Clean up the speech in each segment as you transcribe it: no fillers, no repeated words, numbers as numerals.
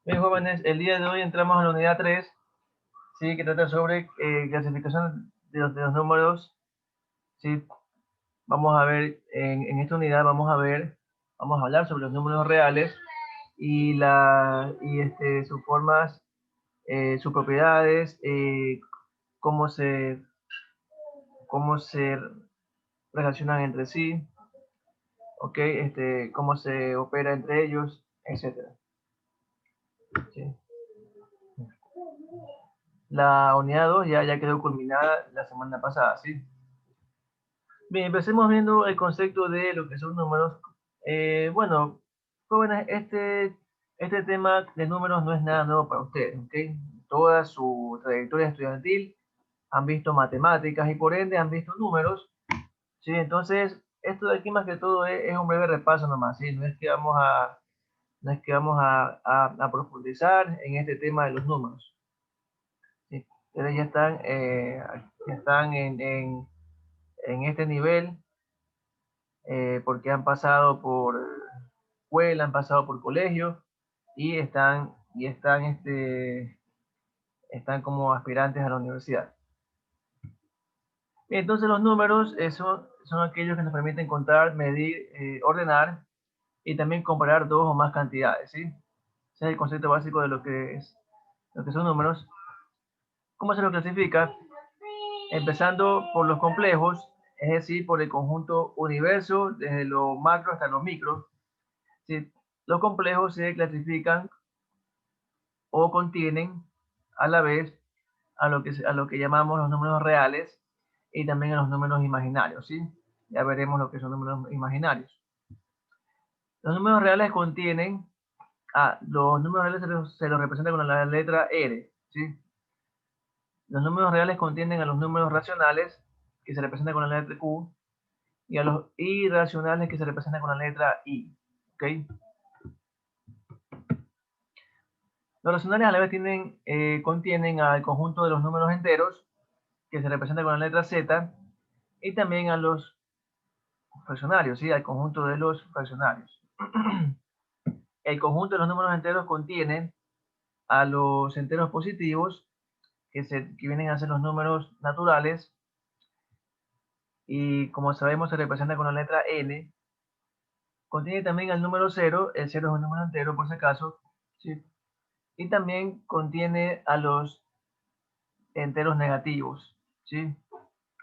Bien, jóvenes, el día de hoy entramos a la unidad 3, ¿sí? Que trata sobre clasificación de los números. ¿Sí? Vamos a ver, en esta unidad vamos a hablar sobre los números reales y sus formas, sus propiedades, cómo se, cómo se relacionan entre sí, ¿ok? Cómo se opera entre ellos, etcétera. ¿Sí? La unidad 2 ya quedó culminada la semana pasada, ¿sí? Bien, empecemos viendo el concepto de lo que son números. Bueno, jóvenes, este tema de números no es nada nuevo para ustedes, ¿ok? Toda su trayectoria estudiantil han visto matemáticas y por ende han visto números, ¿sí? Entonces, esto de aquí más que todo es un breve repaso nomás, ¿sí? No es que vamos a profundizar en este tema de los números, ¿sí? Ustedes ya están en este nivel porque han pasado por escuela, han pasado por colegio y están como aspirantes a la universidad. Entonces los números son aquellos que nos permiten contar, medir, ordenar y también comparar dos o más cantidades, ¿sí? Ese es el concepto básico de lo que son números. ¿Cómo se los clasifica? Empezando por los complejos, es decir, por el conjunto universo, desde lo macro hasta lo micro. ¿Sí? Los complejos se clasifican o contienen a la vez a lo que llamamos los números reales y también a los números imaginarios, ¿sí? Ya veremos lo que son números imaginarios. Los números reales los números reales se los representa con la letra R, ¿sí? Los números reales contienen a los números racionales, que se representan con la letra Q, y a los irracionales, que se representan con la letra I, ¿ok? Los racionales a la vez contienen al conjunto de los números enteros, que se representa con la letra Z, y también a los fraccionarios, ¿sí? Al conjunto de los fraccionarios. El conjunto de los números enteros contiene a los enteros positivos, que vienen a ser los números naturales, y como sabemos se representa con la letra N. Contiene también al número 0, el 0 es un número entero por si acaso, ¿sí? Y también contiene a los enteros negativos, ¿sí?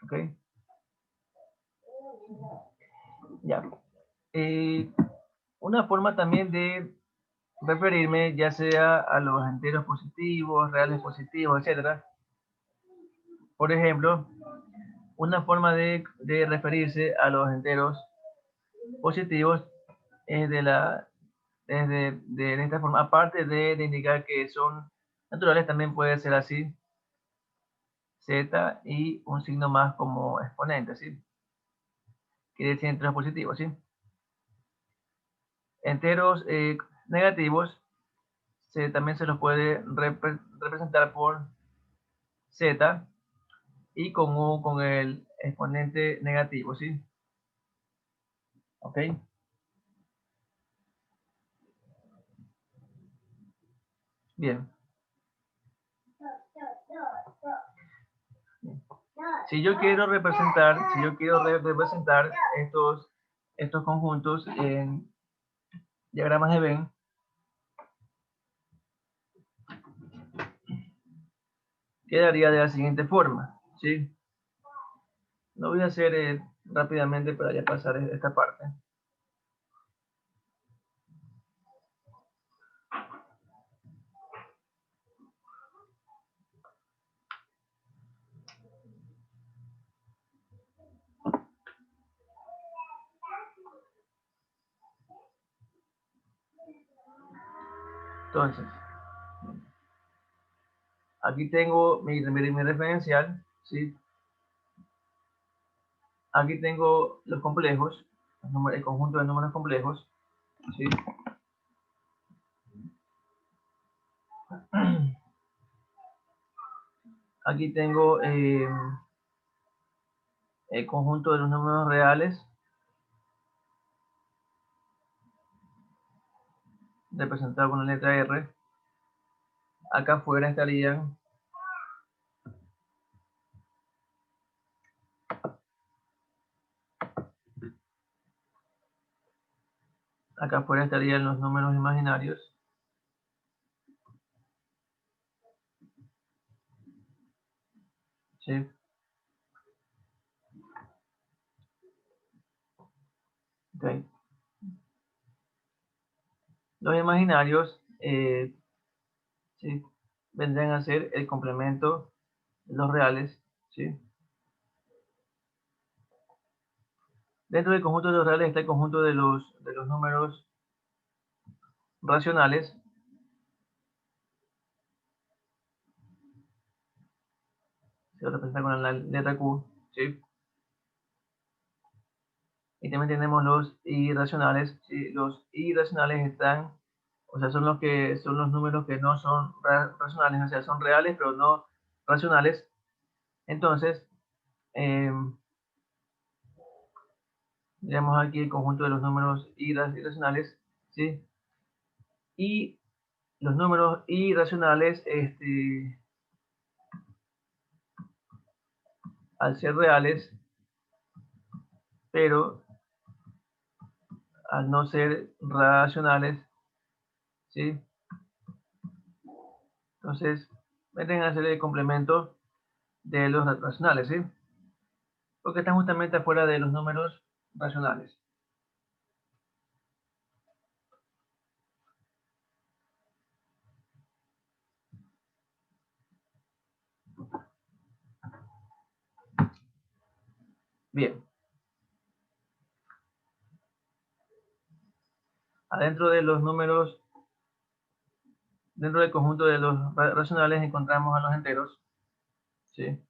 ¿Ok? Ya. Eh, una forma también de referirme ya sea a los enteros positivos, reales positivos, etcétera. Por ejemplo, una forma de referirse a los enteros positivos es de esta forma. Aparte de indicar que son naturales, también puede ser así, z y un signo más como exponente, ¿sí? Quiere decir enteros positivos, ¿sí? Enteros negativos también se los puede representar por z y con el exponente negativo, ¿sí? ¿Ok? Bien. Si yo quiero representar estos conjuntos en diagramas de Venn, quedaría de la siguiente forma, ¿sí? Lo voy a hacer rápidamente para ya pasar esta parte. Entonces, aquí tengo mi referencial, ¿sí? Aquí tengo los complejos, el conjunto de números complejos, ¿sí? Aquí tengo el conjunto de los números reales, representado con la letra R. acá afuera estarían los números imaginarios. ¿Sí? Okay. Los imaginarios ¿sí? vendrían a ser el complemento de los reales. ¿Sí? Dentro del conjunto de los reales está el conjunto de los números racionales. Se representa con la letra Q. ¿Sí? Y también tenemos los irracionales. ¿Sí? Los irracionales están, o sea, son los números que no son racionales, o sea, son reales pero no racionales. Entonces, tenemos aquí el conjunto de los números irracionales, ¿sí? Y los números irracionales, al ser reales, pero al no ser racionales, ¿sí? Entonces, vienen a ser el complemento de los racionales, ¿sí? Porque están justamente afuera de los números racionales. Bien. Adentro de los números, dentro del conjunto de los racionales encontramos a los enteros, ¿sí?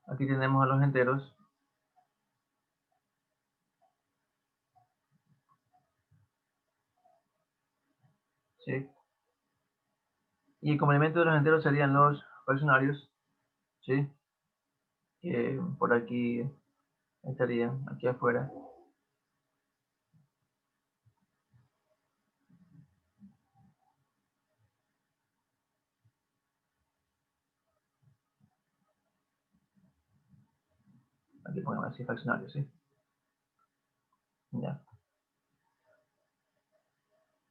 Aquí tenemos a los enteros, ¿sí? Y el complemento de los enteros serían los fraccionarios, ¿sí? Que por aquí estarían, aquí afuera. Aquí ponemos así fraccionarios, ¿sí? Ya.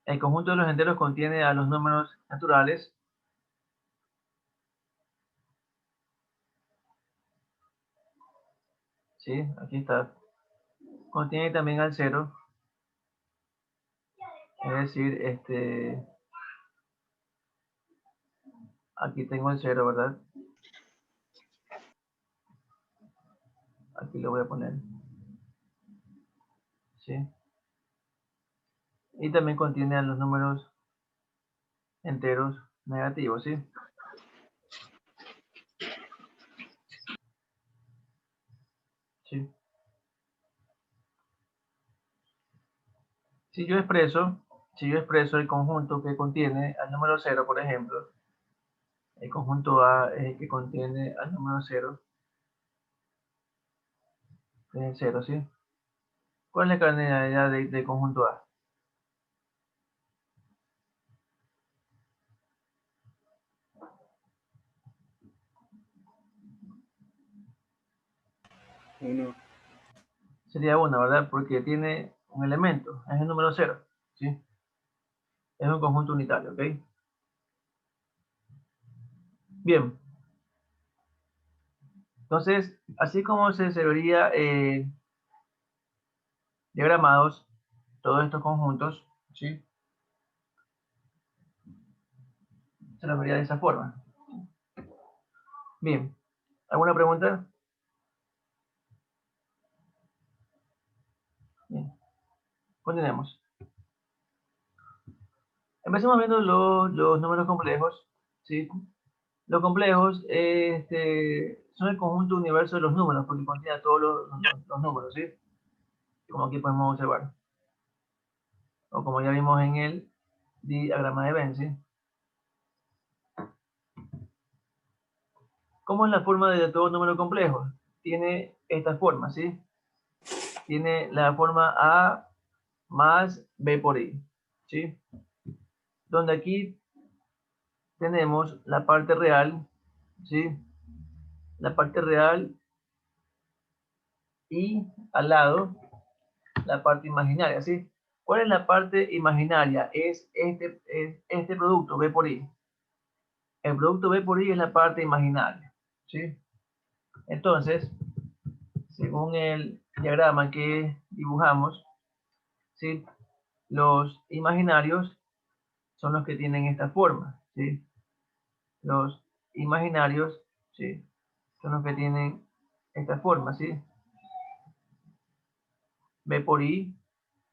El conjunto de los enteros contiene a los números naturales, ¿sí? Aquí está. Contiene también al cero, es decir, aquí tengo el cero, ¿verdad? Aquí lo voy a poner, ¿sí? Y también contiene a los números enteros negativos, ¿sí? Sí. Si yo expreso, si yo expreso el conjunto que contiene al número cero, por ejemplo, el conjunto A es el que contiene al número cero, que es el cero, ¿sí? ¿Cuál es la cardinalidad del conjunto A? Uno. Sería 1, ¿verdad? Porque tiene un elemento, es el número cero, ¿sí? Es un conjunto unitario, ¿ok? Bien, entonces, así como se vería diagramados todos estos conjuntos, ¿sí? Se los vería de esa forma. Bien, ¿alguna pregunta? Bien, continuemos. Empecemos viendo los números complejos, ¿sí? Los complejos son el conjunto universo de los números, porque contiene todos los números, ¿sí? Como aquí podemos observar. O como ya vimos en el diagrama de Venn, ¿sí? ¿Cómo es la forma de todo número complejo? tiene esta forma, ¿sí? Tiene la forma A más B por I, ¿sí? Donde aquí tenemos la parte real, ¿sí? La parte real y al lado la parte imaginaria, ¿sí? ¿Cuál es la parte imaginaria? Es este producto, B por I. El producto B por I es la parte imaginaria, ¿sí? Entonces, según el diagrama que dibujamos, ¿sí? Los imaginarios son los que tienen esta forma, ¿sí? Los imaginarios, ¿sí? Son los que tienen esta forma, ¿sí? B por I,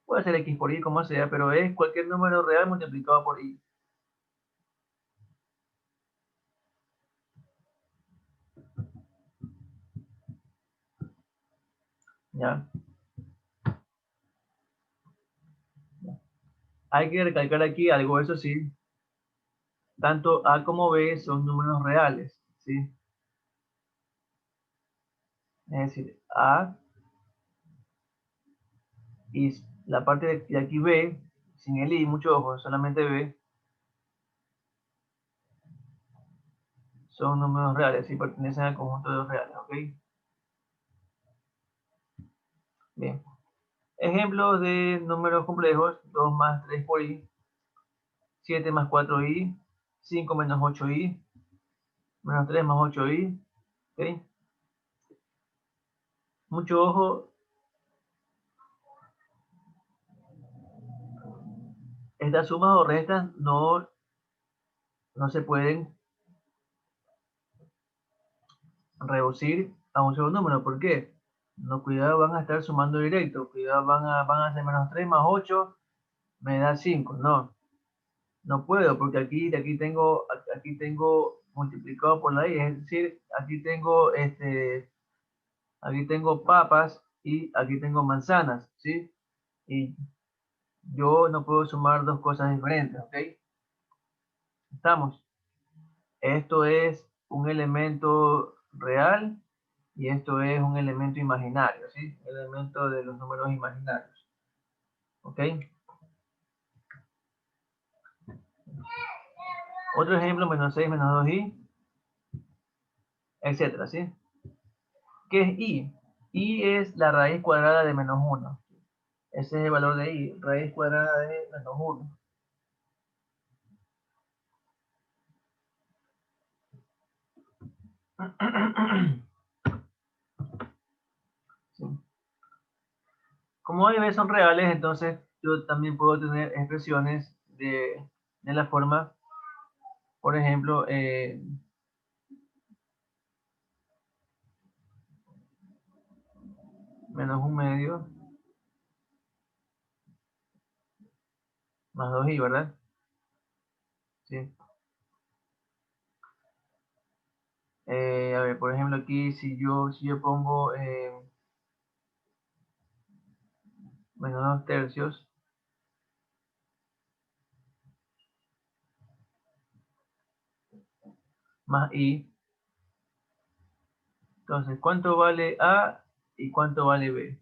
puede ser X por I, como sea, pero es cualquier número real multiplicado por I. ¿Ya? Hay que recalcar aquí algo, eso sí, tanto A como B son números reales, ¿sí? Es decir, A y la parte de aquí B, sin el I, mucho ojo, solamente B, son números reales y pertenecen al conjunto de los reales, ¿ok? Bien. Ejemplos de números complejos: 2 más 3 por i, 7 más 4i, 5 menos 8i, menos 3 más 8i, ¿ok? Mucho ojo, estas sumas o restas no se pueden reducir a un solo número. ¿Por qué? No, cuidado, van a estar sumando directo, cuidado, van a hacer menos 3 más 8, me da 5, no puedo, porque aquí tengo multiplicado por la i, es decir, aquí tengo papas y aquí tengo manzanas, ¿sí? Y yo no puedo sumar dos cosas diferentes, ¿ok? Estamos. Esto es un elemento real y esto es un elemento imaginario, ¿sí? Elemento de los números imaginarios, ¿ok? Otro ejemplo: menos 6 menos 2i, etcétera, ¿sí? ¿Qué es i? I es la raíz cuadrada de menos 1. Ese es el valor de i, raíz cuadrada de menos 1. ¿Sí? Como A y B son reales, entonces yo también puedo tener expresiones de la forma, por ejemplo, menos un medio más 2i, ¿verdad? Sí. A ver, por ejemplo, aquí si yo pongo menos 2 tercios más i, entonces, ¿cuánto vale A y cuánto vale B?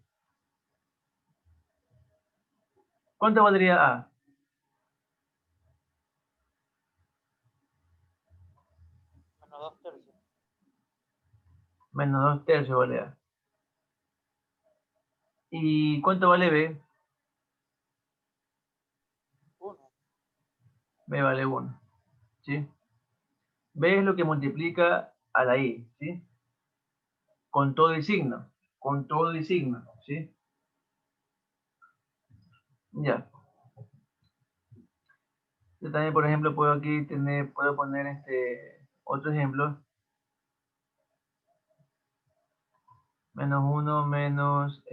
¿Cuánto valdría A? Menos 2 tercios. Menos 2 tercios vale A. ¿Y cuánto vale B? 1. B vale 1, ¿sí? B es lo que multiplica a la I, ¿sí? Con todo el signo, ¿sí? Ya. Yo también, por ejemplo, puedo poner otro ejemplo: menos 1 menos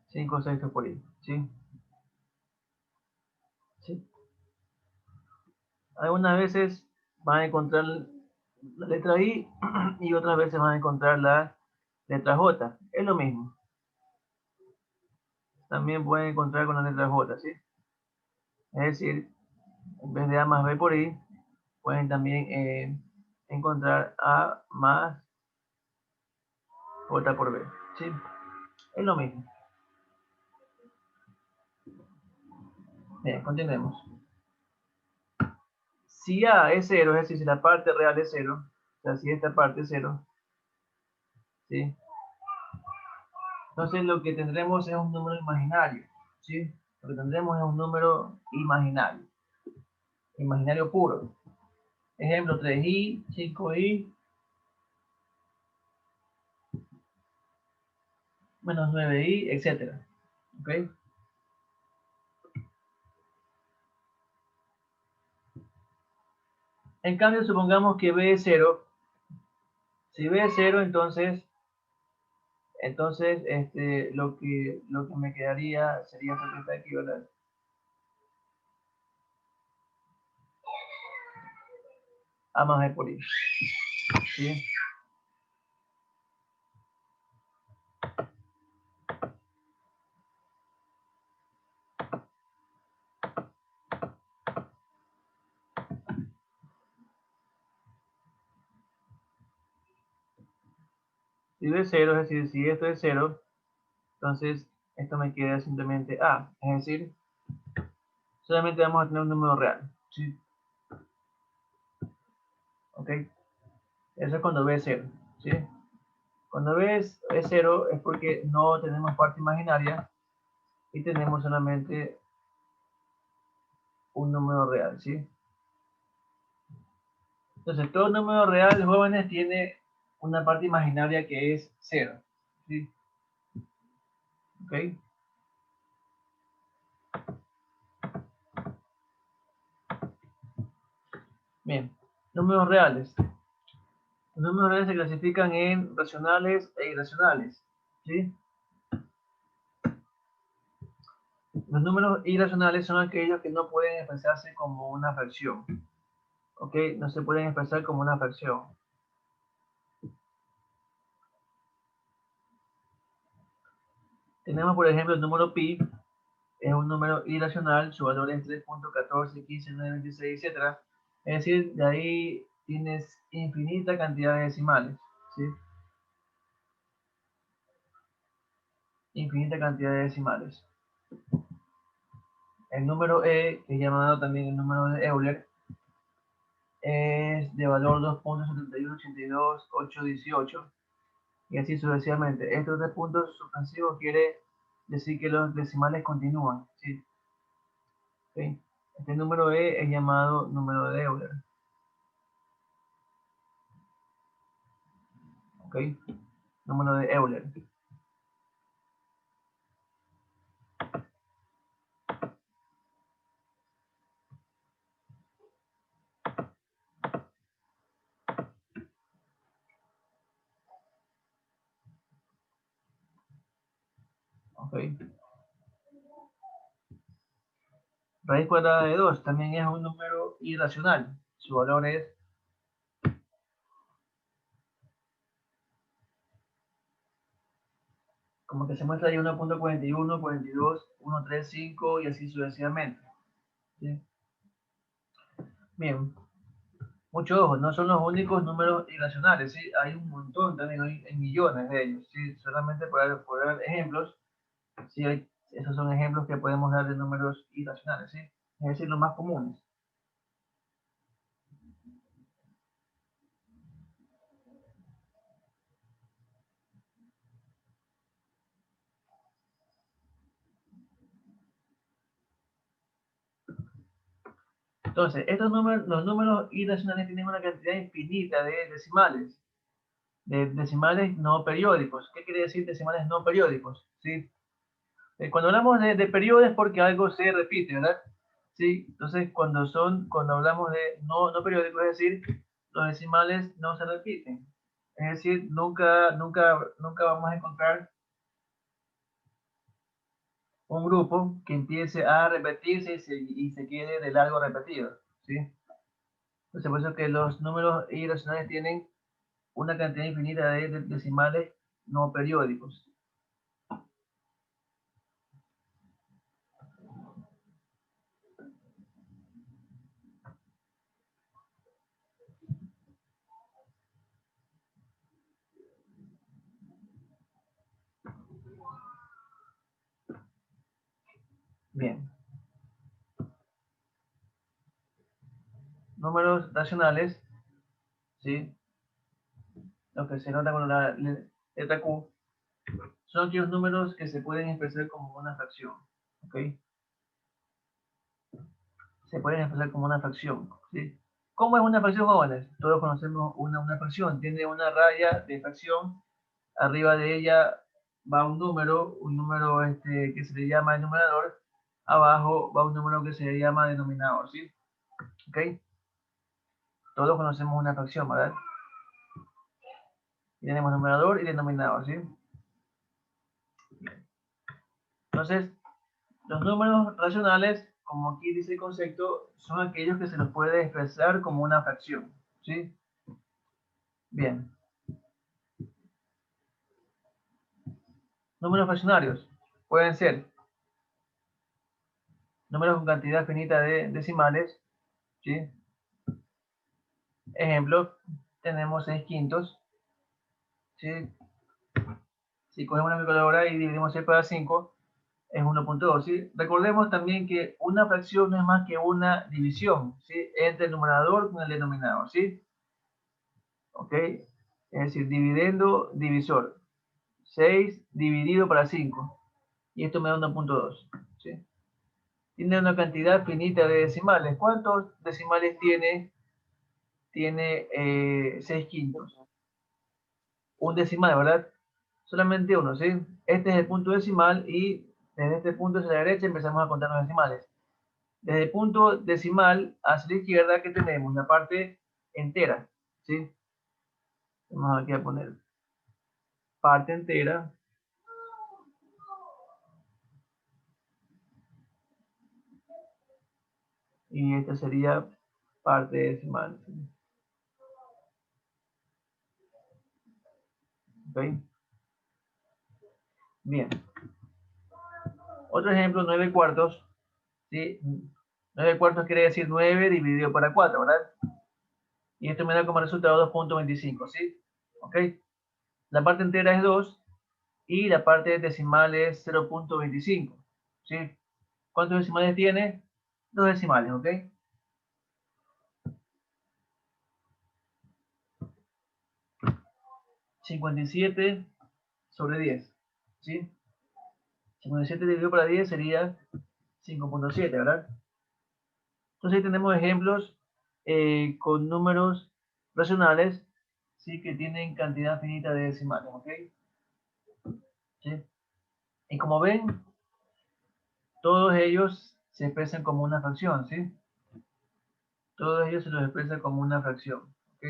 5 sextos por i, ¿sí? ¿Sí? Algunas veces van a encontrar la letra I y otras veces van a encontrar la letra J. Es lo mismo. También pueden encontrar con la letra J, ¿sí? Es decir, en vez de A más B por I, pueden también encontrar A más J por B. ¿Sí? Es lo mismo. Bien, continuemos. Si A es 0, es decir, si la parte real es 0, o sea, si esta parte es 0, ¿sí? Entonces lo que tendremos es un número imaginario, ¿sí? Lo que tendremos es un número imaginario, imaginario puro. Ejemplo, 3i, 5i, menos 9i, etc. ¿Ok? En cambio, supongamos que b es 0. Si b es 0, entonces lo que me quedaría sería esto que está aquí, ¿verdad? A más b por i. ¿Sí? Si b es 0, es decir, si esto es 0, entonces esto me queda simplemente a. Es decir, solamente vamos a tener un número real. ¿Sí? ¿Ok? Eso es cuando b es 0. ¿Sí? Cuando b es 0 es porque no tenemos parte imaginaria y tenemos solamente un número real. ¿Sí? Entonces, todo número real, jóvenes, tiene una parte imaginaria que es 0. ¿Sí? ¿Ok? Bien. Números reales. Los números reales se clasifican en racionales e irracionales. ¿Sí? Los números irracionales son aquellos que no pueden expresarse como una fracción. ¿Ok? No se pueden expresar como una fracción. Tenemos, por ejemplo, el número pi. Es un número irracional. Su valor es 3.14, 15, 9, 26, etc. Es decir, de ahí tienes infinita cantidad de decimales. ¿Sí? Infinita cantidad de decimales. El número e, que es llamado también el número de Euler, es de valor 2.7182.818 y así sucesivamente. Estos 3 puntos suspensivos quiere decir que los decimales continúan. ¿Sí? ¿Okay? Este número e es llamado número de Euler. ¿Ok? Número de Euler. ¿Ok? Raíz cuadrada de 2 también es un número irracional. Su valor es como que se muestra ahí 1.41, 42, 135 y así sucesivamente. ¿Sí? Bien, mucho ojo, no son los únicos números irracionales, ¿sí? Hay un montón también, hay millones de ellos, ¿sí? Solamente por dar ejemplos, ¿sí? Esos son ejemplos que podemos dar de números irracionales, ¿sí? Es decir, los más comunes. Entonces, los números irracionales tienen una cantidad infinita de decimales no periódicos. ¿Qué quiere decir decimales no periódicos? ¿Sí? Cuando hablamos de periodo es porque algo se repite, ¿verdad? Sí, entonces cuando hablamos de no periódicos, es decir, los decimales no se repiten. Es decir, nunca vamos a encontrar un grupo que empiece a repetirse y se quede de largo repetido, ¿sí? Entonces, por eso que los números irracionales tienen una cantidad infinita de decimales no periódicos. Bien. Números racionales, ¿sí? Lo que se nota con la letra Q, son aquellos números que se pueden expresar como una fracción, ¿ok? Se pueden expresar como una fracción, ¿sí? ¿Cómo es una fracción, jóvenes? Todos conocemos una fracción, tiene una raya de fracción, arriba de ella va un número que se le llama numerador, abajo va un número que se le llama denominador, ¿sí? ¿Ok? Todos conocemos una fracción, ¿verdad? Y tenemos numerador y denominador, ¿sí? Entonces, los números racionales, como aquí dice el concepto, son aquellos que se los puede expresar como una fracción, ¿sí? Bien. Números fraccionarios pueden ser números con cantidad finita de decimales, ¿sí? Ejemplo, tenemos 6 quintos, ¿sí? Si cogemos una calculadora y dividimos 6 para 5, es 1.2, ¿sí? Recordemos también que una fracción no es más que una división, ¿sí? Entre el numerador con el denominador, ¿sí? ¿Ok? Es decir, dividendo, divisor. 6 dividido para 5. Y esto me da 1.2, ¿sí? Tiene una cantidad finita de decimales. ¿Cuántos decimales tiene? Tiene 6 quintos. Un decimal, ¿verdad? Solamente uno, ¿sí? Este es el punto decimal y desde este punto hacia la derecha empezamos a contar los decimales. Desde el punto decimal hacia la izquierda, ¿qué tenemos? La parte entera, ¿sí? Vamos aquí a poner parte entera. Y esta sería parte decimal, ¿sí? ¿Ok? Bien. Otro ejemplo, 9 cuartos, ¿sí? 9 cuartos quiere decir 9 dividido para 4, ¿verdad? Y esto me da como resultado 2.25, ¿sí? ¿Ok? La parte entera es 2 y la parte decimal es 0.25, ¿sí? ¿Cuántos decimales tiene? 2 decimales, ¿ok? 57 sobre 10, ¿sí? 57 dividido para 10 sería 5.7, ¿verdad? Entonces ahí tenemos ejemplos con números racionales, ¿sí? Que tienen cantidad finita de decimales, ¿ok? ¿Sí? Y como ven, todos ellos se expresan como una fracción, ¿sí? Todos ellos se los expresan como una fracción, ¿ok?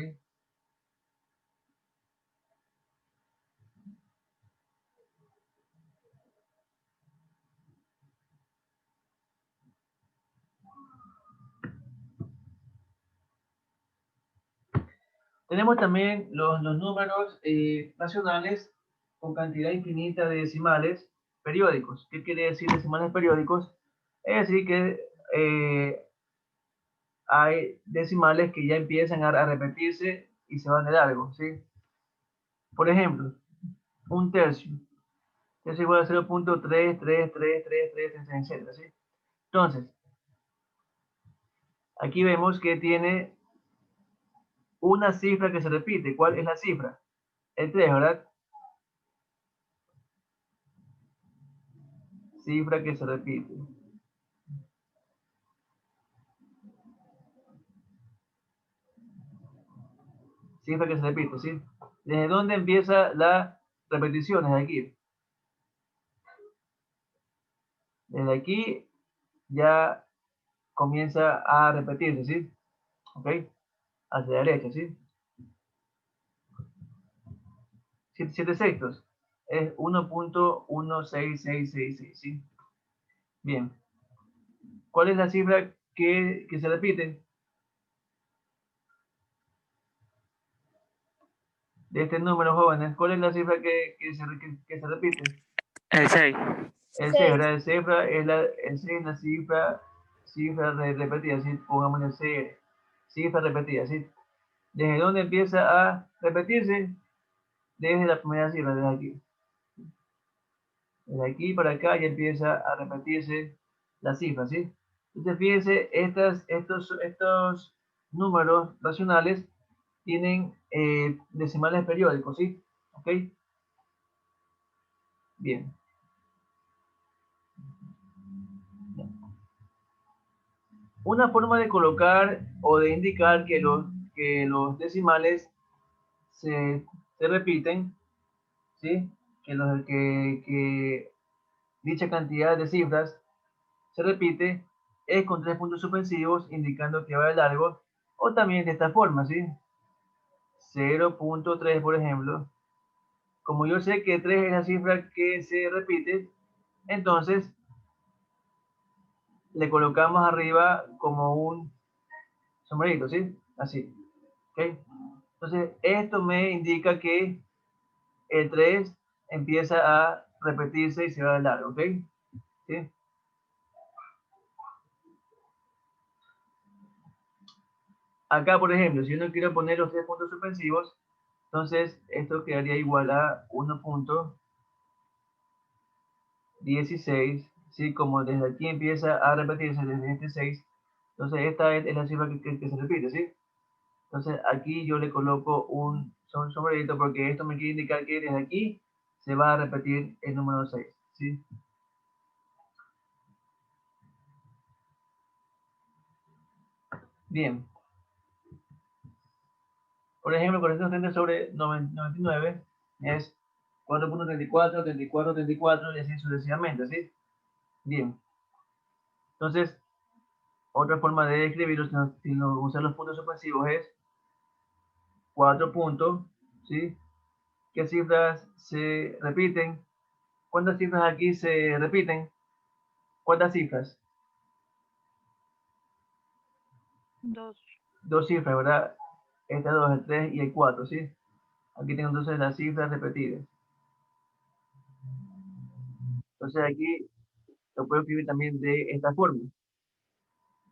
Tenemos también los números racionales con cantidad infinita de decimales periódicos. ¿Qué quiere decir decimales periódicos? Es decir, que hay decimales que ya empiezan a repetirse y se van de largo, ¿sí? Por ejemplo, un tercio es igual a 0.33333, etc. ¿Sí? Entonces, aquí vemos que tiene una cifra que se repite. ¿Cuál es la cifra? El 3, ¿verdad? Cifra que se repite. Cifra que se repite, ¿sí? ¿Desde dónde empieza la repetición? Desde aquí. Desde aquí ya comienza a repetirse, ¿sí? ¿Ok? Hacia la derecha, ¿sí? 7 sextos es 1.16666, ¿sí? Bien. ¿Cuál es la cifra que se repite de este número, jóvenes? ¿Cuál es la cifra que se repite? El 6. El 6, ¿verdad? El 6 es la cifra repetida, ¿sí? Pongámosle 6, cifra repetida, ¿sí? ¿Desde dónde empieza a repetirse? Desde la primera cifra, desde aquí. Desde aquí para acá ya empieza a repetirse las cifras, ¿sí? Entonces, fíjense, estos números racionales tienen decimales periódicos, ¿sí? ¿Ok? Bien. Una forma de colocar o de indicar que los decimales se repiten, ¿sí? Que dicha cantidad de cifras se repite es con 3 puntos suspensivos indicando que va de largo, o también de esta forma, ¿sí? 0.3, por ejemplo. Como yo sé que 3 es la cifra que se repite, entonces le colocamos arriba como un sombrerito, ¿sí? Así, ¿ok? Entonces, esto me indica que el 3 empieza a repetirse y se va de largo, ¿ok? ¿Sí? Acá, por ejemplo, si yo no quiero poner los 3 puntos suspensivos, entonces esto quedaría igual a 1.16, ¿sí? Como desde aquí empieza a repetirse desde este 6, entonces esta es la cifra que se repite, ¿sí? Entonces aquí yo le coloco un sombrerito porque esto me quiere indicar que desde aquí se va a repetir el número 6, ¿sí? Bien. Por ejemplo, 430 sobre 99 es 4.34, 34, 34 y así sucesivamente, ¿sí? Bien. Entonces, otra forma de escribirlo sin usar los puntos suspensivos es 4 puntos, ¿sí? ¿Qué cifras se repiten? ¿Cuántas cifras aquí se repiten? ¿Cuántas cifras? 2. Dos cifras, ¿verdad? Estas dos, el 3 y el 4, ¿sí? Aquí tengo entonces las cifras repetidas. Entonces aquí lo puedo escribir también de esta forma.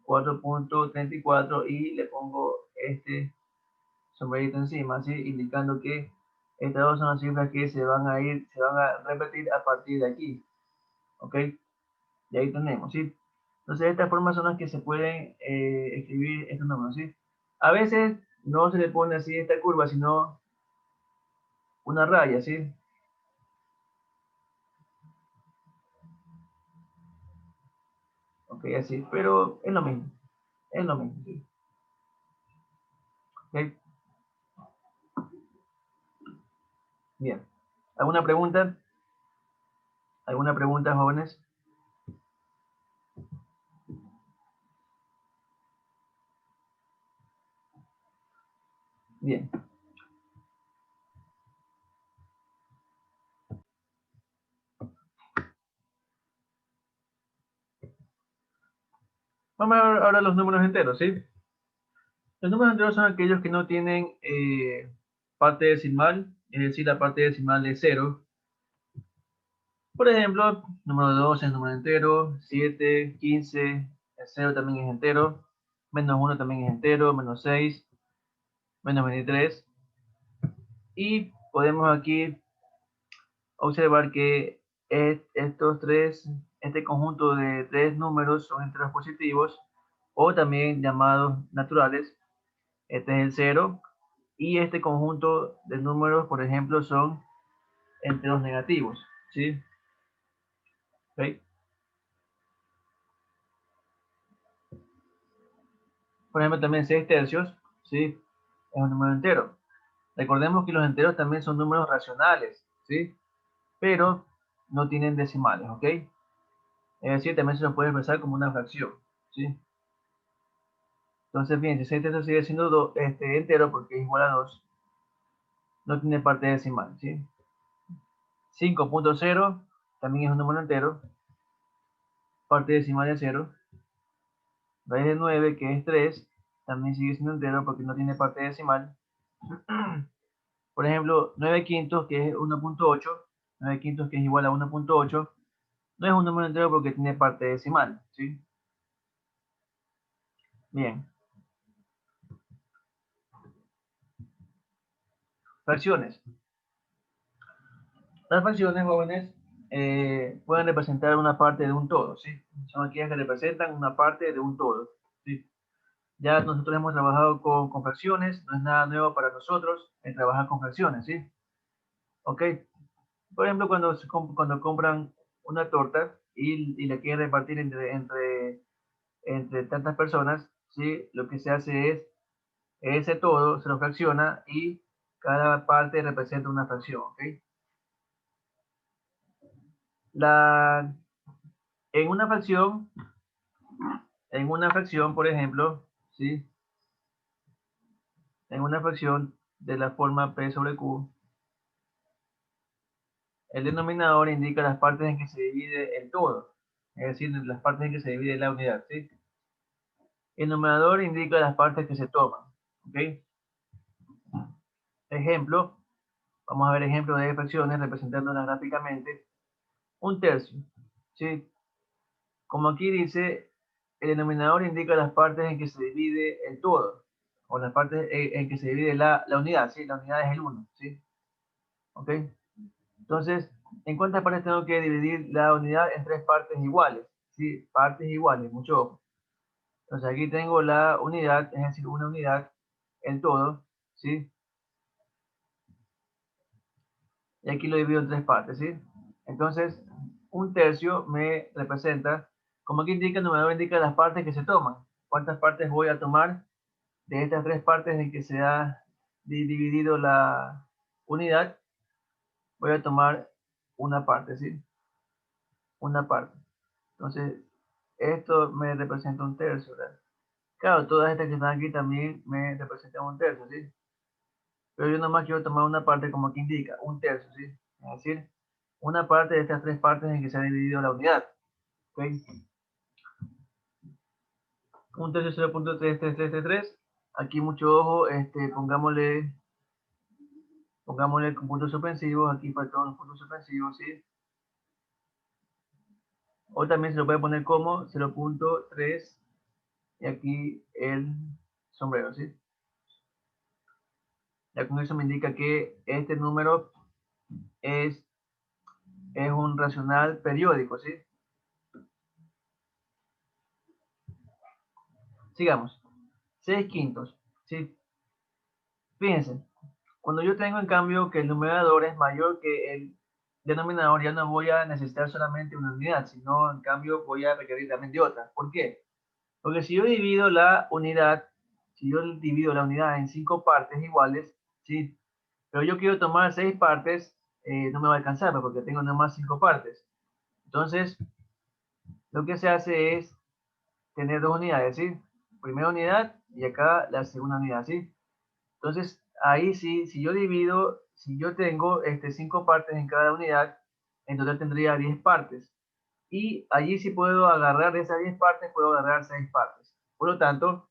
4.34 y le pongo este sombrerito encima, ¿sí? Indicando que estas dos son las cifras que se van a repetir a partir de aquí, ¿ok? Y ahí tenemos, ¿sí? Entonces, de estas formas son las que se pueden escribir estos números, ¿sí? A veces no se le pone así esta curva, sino una raya, ¿sí? Ok, así, pero es lo mismo, ¿sí? ¿Ok? Bien. ¿Alguna pregunta? ¿Alguna pregunta, jóvenes? Bien. Vamos a ver ahora los números enteros, ¿sí? Los números enteros son aquellos que no tienen parte decimal, es decir, la parte decimal de 0. Por ejemplo, número 2 es número entero, 7, 15, el 0 también es entero, menos 1 también es entero, menos 6, menos 23. Y podemos aquí observar que este conjunto de tres números son enteros positivos o también llamados naturales. Este es el 0 y este conjunto de números, por ejemplo, son enteros negativos, ¿sí? ¿Okay? Por ejemplo, también 6 tercios, ¿sí? Es un número entero. Recordemos que los enteros también son números racionales, ¿sí? Pero no tienen decimales, ¿ok? Es decir, también se los puede expresar como una fracción, ¿sí? Entonces, bien, si 6 tercios sigue siendo entero porque es igual a 2, no tiene parte decimal, ¿sí? 5.0 también es un número entero, parte decimal es 0. Raíz de 9, que es 3, también sigue siendo entero porque no tiene parte decimal. Por ejemplo, 9 quintos, que es 1.8, 9 quintos, que es igual a 1.8, no es un número entero porque tiene parte decimal, ¿sí? Bien. Fracciones. Las fracciones, jóvenes, pueden representar una parte de un todo, ¿sí? Son aquellas que representan una parte de un todo, ¿sí? Ya nosotros hemos trabajado con fracciones, no es nada nuevo para nosotros el trabajar con fracciones, ¿sí? ¿Ok? Por ejemplo, cuando compran una torta y la quieren repartir entre tantas personas, ¿sí? Lo que se hace es, ese todo se lo fracciona y cada parte representa una fracción, ¿ok? La, en una fracción, por ejemplo, ¿sí? En una fracción de la forma P sobre Q, el denominador indica las partes en que se divide el todo, es decir, las partes en que se divide la unidad, ¿sí? El numerador indica las partes que se toman, ¿ok? Ejemplo, vamos a ver ejemplos de fracciones representándolas gráficamente. Un tercio, ¿sí? Como aquí dice, el denominador indica las partes en que se divide el todo, o las partes en que se divide la unidad, ¿sí? La unidad es el 1, ¿sí? ¿Ok? Entonces, ¿en cuántas partes tengo que dividir la unidad? En tres partes iguales, ¿sí? Partes iguales, mucho ojo. Entonces aquí tengo la unidad, es decir, una unidad, el todo, ¿sí? Y aquí lo divido en tres partes, ¿sí? Entonces, un tercio me representa, como aquí indica, el numerador indica las partes que se toman. ¿Cuántas partes voy a tomar de estas tres partes en que se ha dividido la unidad? Voy a tomar una parte, ¿sí? Una parte. Entonces, esto me representa un tercio, ¿verdad? Claro, todas estas que están aquí también me representan un tercio, ¿sí? Pero yo nomás quiero tomar una parte como aquí indica, un tercio, ¿sí? Es decir, una parte de estas tres partes en que se ha dividido la unidad. ¿Ok? Un tercio 0.33333. Aquí mucho ojo, pongámosle con puntos suspensivos, aquí para todos los puntos suspensivos, ¿sí? O también se lo puede poner como 0.3 y aquí el sombrero, ¿sí? Ya con eso me indica que este número es, es un racional periódico, ¿sí? Sigamos. 6 quintos, ¿sí? Fíjense, cuando yo tengo en cambio que el numerador es mayor que el denominador, ya no voy a necesitar solamente una unidad, sino en cambio voy a requerir también de otra. ¿Por qué? Porque si yo divido la unidad, si yo divido la unidad en 5 partes iguales, ¿sí? Pero yo quiero tomar 6 partes, no me va a alcanzar porque tengo nada más 5 partes. Entonces, lo que se hace es tener dos unidades, ¿sí? Primera unidad y acá la segunda unidad, ¿sí? Entonces, ahí sí, si yo divido, si yo tengo 5 partes en cada unidad, en total tendría 10 partes. Y allí sí puedo agarrar de esas 10 partes, puedo agarrar 6 partes. Por lo tanto,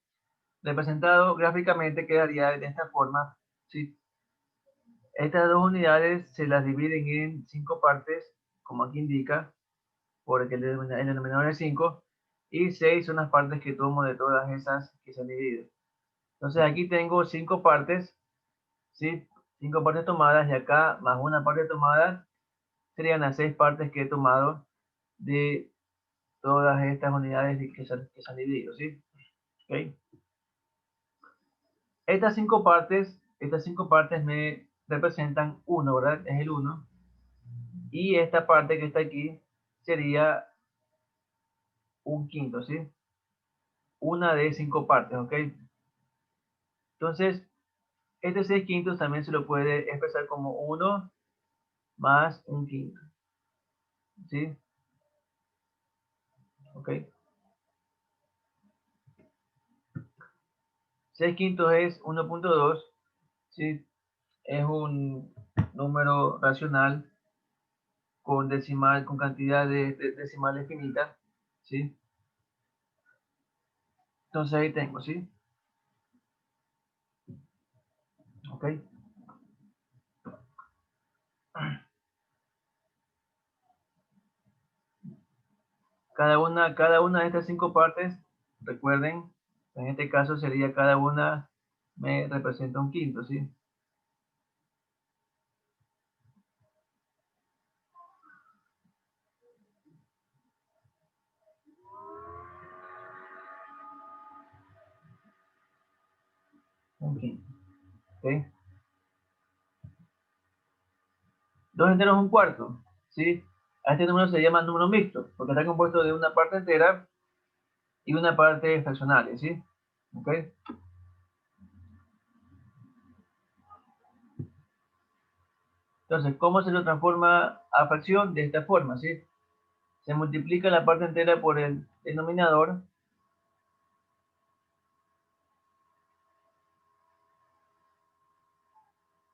representado gráficamente quedaría de esta forma, ¿sí? Estas dos unidades se las dividen en 5 partes, como aquí indica, porque el denominador es 5, y 6 son las partes que tomo de todas esas que se han dividido. Entonces aquí tengo 5 partes, ¿sí? 5 partes tomadas y acá más una parte tomada serían las 6 partes que he tomado de todas estas unidades que se han dividido, ¿sí? ¿Okay? Estas cinco partes me representan 1, ¿verdad? Es el 1. Y esta parte que está aquí sería un quinto, ¿sí? Una de 5 partes, ¿ok? Entonces, este 6 quintos también se lo puede expresar como 1 más un quinto, ¿sí? ¿Ok? 6 quintos es 1.2, ¿sí? Es un número racional con decimal, con cantidad de decimales finita, ¿sí? Entonces ahí tengo, ¿sí? ¿Ok? Cada una de estas 5 partes, recuerden, en este caso sería cada una me representa un quinto, ¿sí? Un quinto. ¿Ok? 2 enteros un cuarto. ¿Sí? A este número se llama número mixto, porque está compuesto de una parte entera y una parte fraccionaria. ¿Sí? ¿Ok? Entonces, ¿cómo se lo transforma a fracción? De esta forma, ¿sí? Se multiplica la parte entera por el denominador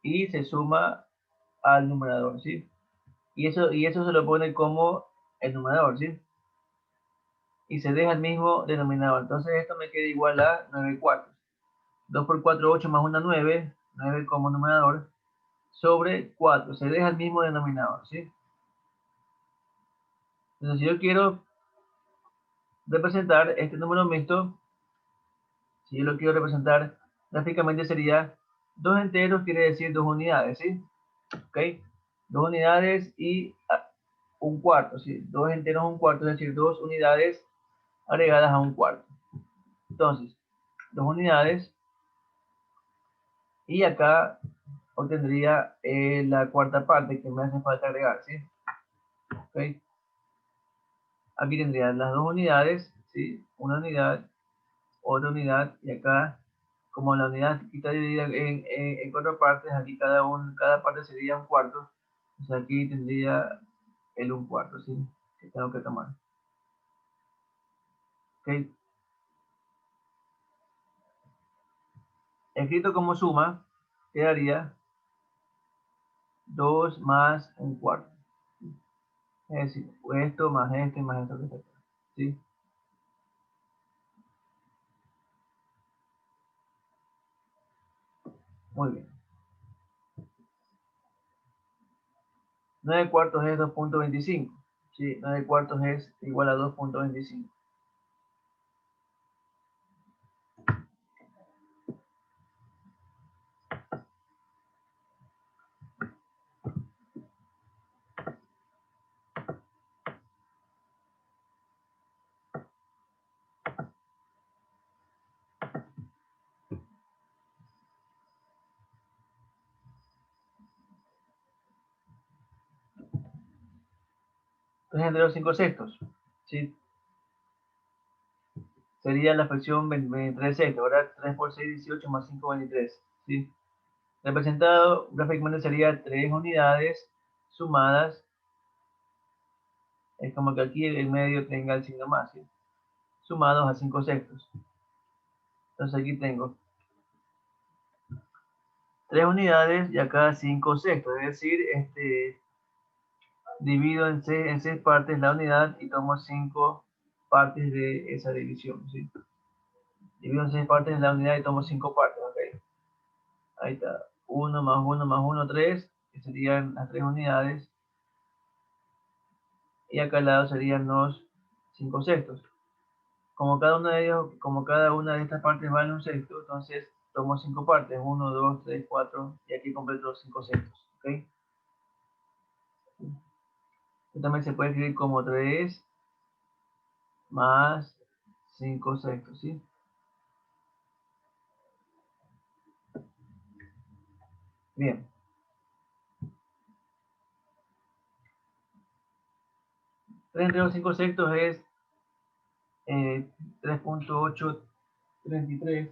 y se suma al numerador, ¿sí? Y eso se lo pone como el numerador, ¿sí? Y se deja el mismo denominador. Entonces esto me queda igual a 9 cuartos. 2 por 4, 8 más 1, 9. 9 como numerador sobre 4. Se deja el mismo denominador, ¿sí? Entonces si yo quiero representar este número mixto, si yo lo quiero representar gráficamente sería 2 enteros, quiere decir 2 unidades, ¿sí? ¿Ok? 2 unidades y un cuarto, ¿sí? 2 enteros un cuarto, es decir, 2 unidades agregadas a un cuarto. Entonces, 2 unidades y acá obtendría la cuarta parte que me hace falta agregar, ¿sí? ¿Ok? Aquí tendría las 2 unidades, ¿sí? Una unidad, otra unidad y acá, como la unidad está dividida en 4 partes, aquí cada parte sería un cuarto. Entonces aquí tendría el un cuarto, ¿sí? Que tengo que tomar. ¿Ok? Escrito como suma, quedaría 2 más un cuarto. Es decir, esto más esto y más esto que está acá, ¿sí? Muy bien. 9 cuartos es 2.25. ¿Sí? 9 cuartos es igual a 2.25. Entonces, entre los 5 sextos, ¿sí? Sería la fracción 23 sextos, ¿verdad? 3 por 6, 18 más 5, 23. ¿Sí? Representado gráficamente sería 3 unidades sumadas. Es como que aquí en medio tenga el signo más, ¿sí? Sumados a 5 sextos. Entonces aquí tengo 3 unidades y acá 5 sextos. Es decir, divido en 6 partes la unidad y tomo 5 partes de esa división, ¿sí? Divido en 6 partes en la unidad y tomo 5 partes, ¿ok? Ahí está. 1 más 1 más 1, 3, que serían las 3 unidades. Y acá al lado serían los 5 sextos. Como cada uno de ellos, como cada una de estas partes vale un sexto, entonces tomo 5 partes. 1, 2, 3, 4, y aquí completo los 5 sextos, ¿ok? Esto también se puede escribir como 3 más 5 sextos, ¿sí? Bien. 3 entre los 5 sextos es 3.833,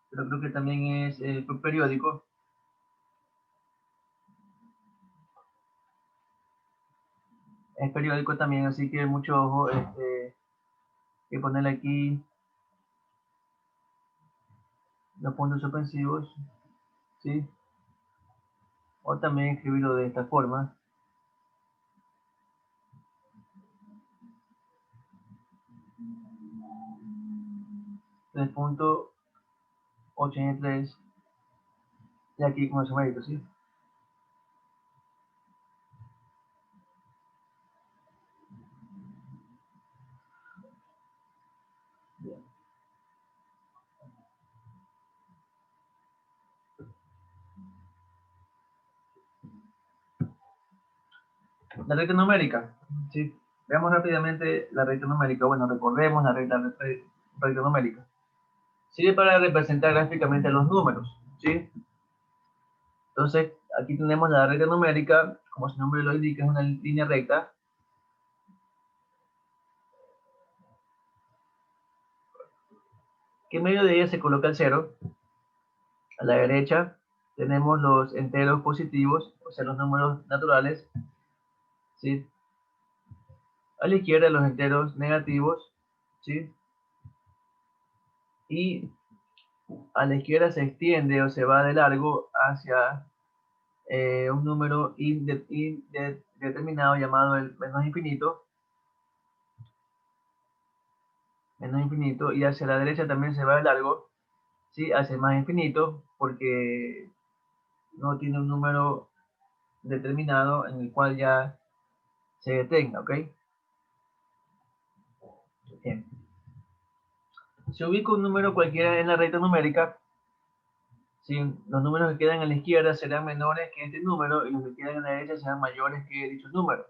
pero creo que también es periódico. Es periódico también, así que mucho ojo, que ponerle aquí los puntos suspensivos, ¿sí? O también escribirlo de esta forma. 3.83 y aquí con el sumerito, ¿sí? Bien. La recta numérica, ¿sí? Veamos rápidamente la recta numérica. Bueno, recordemos la recta numérica. Sirve para representar gráficamente los números. ¿sí? Entonces, aquí tenemos la recta numérica, como su nombre lo indica, es una línea recta. Que en medio de ella se coloca el 0. A la derecha tenemos los enteros positivos, o sea, los números naturales, ¿sí? A la izquierda los enteros negativos, ¿sí? Y a la izquierda se extiende o se va de largo hacia un número indeterminado llamado el menos infinito, y hacia la derecha también se va de largo, ¿sí? Hacia el más infinito, porque no tiene un número determinado en el cual ya se detenga, ¿ok? Bien. Si ubico un número cualquiera en la recta numérica, ¿sí? Los números que quedan a la izquierda serán menores que este número y los que quedan a la derecha serán mayores que dicho número.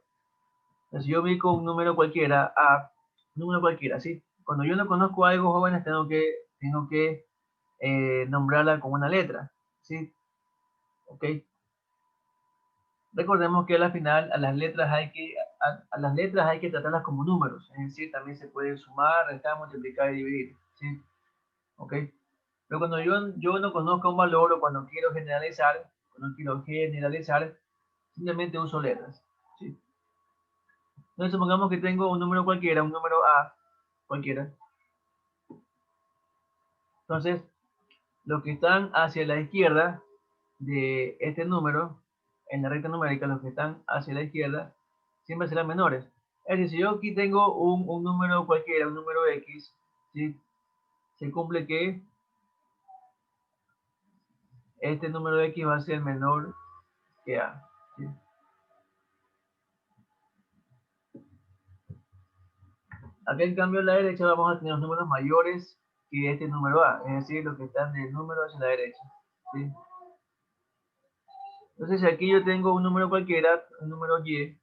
Entonces, si yo ubico un número cualquiera, un número cualquiera, ¿sí? Cuando yo no conozco algo, jóvenes, tengo que nombrarla con una letra, ¿sí? ¿Ok? Recordemos que al final a las letras a las letras hay que tratarlas como números, es decir, también se puede sumar, restar, multiplicar y dividir, ¿sí? ¿Ok? Pero cuando yo no conozco un valor o cuando quiero generalizar, simplemente uso letras, ¿sí? Entonces supongamos que tengo un número cualquiera, un número A cualquiera. Entonces, los que están hacia la izquierda de este número, en la recta numérica, los que están hacia la izquierda, siempre serán menores. Es decir, si yo aquí tengo un número cualquiera, un número X, ¿sí? Se cumple que este número X va a ser menor que A, ¿sí? Acá en cambio a la derecha vamos a tener los números mayores que este número A, es decir, los que están del número hacia la derecha, ¿sí? Entonces, si aquí yo tengo un número cualquiera, un número Y,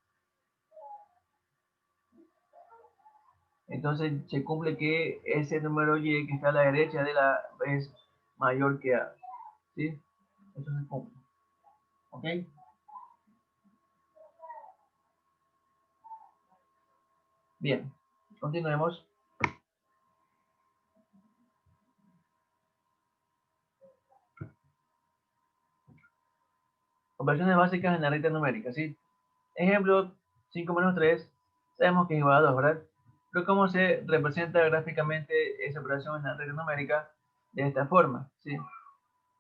entonces se cumple que ese número Y que está a la derecha de la es mayor que A, ¿sí? Eso se cumple, ¿ok? Bien, continuemos. Operaciones básicas en la recta numérica, ¿sí? Ejemplo, 5 menos 3, sabemos que es igual a 2, ¿verdad? Pero ¿cómo se representa gráficamente esa operación en la recta numérica? De esta forma, ¿sí?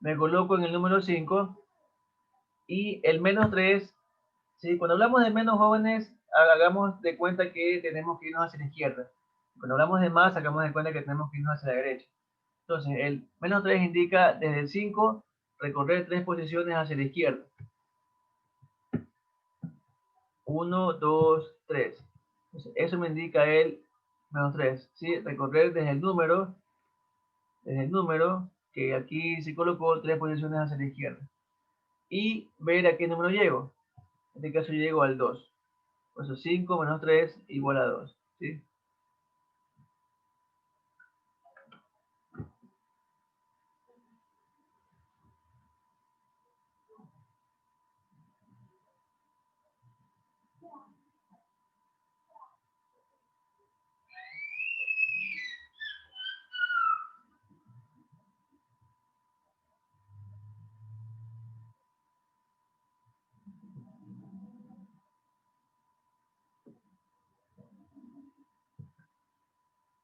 Me coloco en el número 5 y el menos 3, ¿sí? Cuando hablamos de menos, jóvenes, hagamos de cuenta que tenemos que irnos hacia la izquierda. Cuando hablamos de más, hagamos de cuenta que tenemos que irnos hacia la derecha. Entonces, el menos 3 indica desde el 5 recorrer 3 posiciones hacia la izquierda. 1, 2, 3. Entonces, eso me indica el menos 3, ¿sí? Recorrer desde el número que aquí se colocó 3 posiciones hacia la izquierda. Y ver a qué número llego. En este caso llego al 2. Por eso 5 menos 3 igual a 2, ¿sí?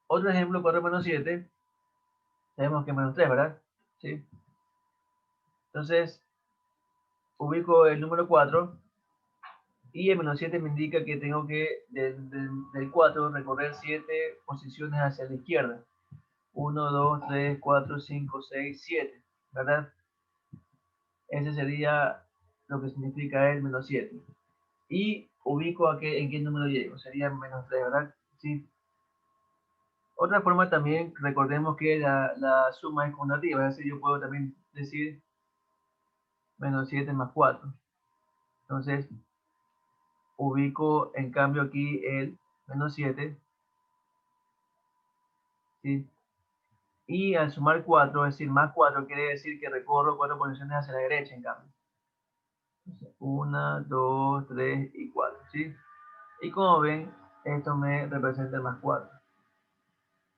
Otro ejemplo, 4 menos 7. Sabemos que es menos 3, ¿verdad? ¿Sí? Entonces, ubico el número 4 y el menos 7 me indica que tengo que del 4 recorrer 7 posiciones hacia la izquierda. 1, 2, 3, 4, 5, 6, 7, ¿verdad? Ese sería lo que significa el menos 7. Y ubico en qué número llego, sería menos 3, ¿verdad? Sí. Otra forma también, recordemos que la suma es contativa, es decir, yo puedo también decir menos 7 más 4. Entonces, ubico en cambio aquí el menos 7, ¿sí? Y al sumar 4, es decir, más 4, quiere decir que recorro 4 posiciones hacia la derecha, en cambio. 1, 2, 3 y 4, ¿sí? Y como ven, esto me representa el más 4.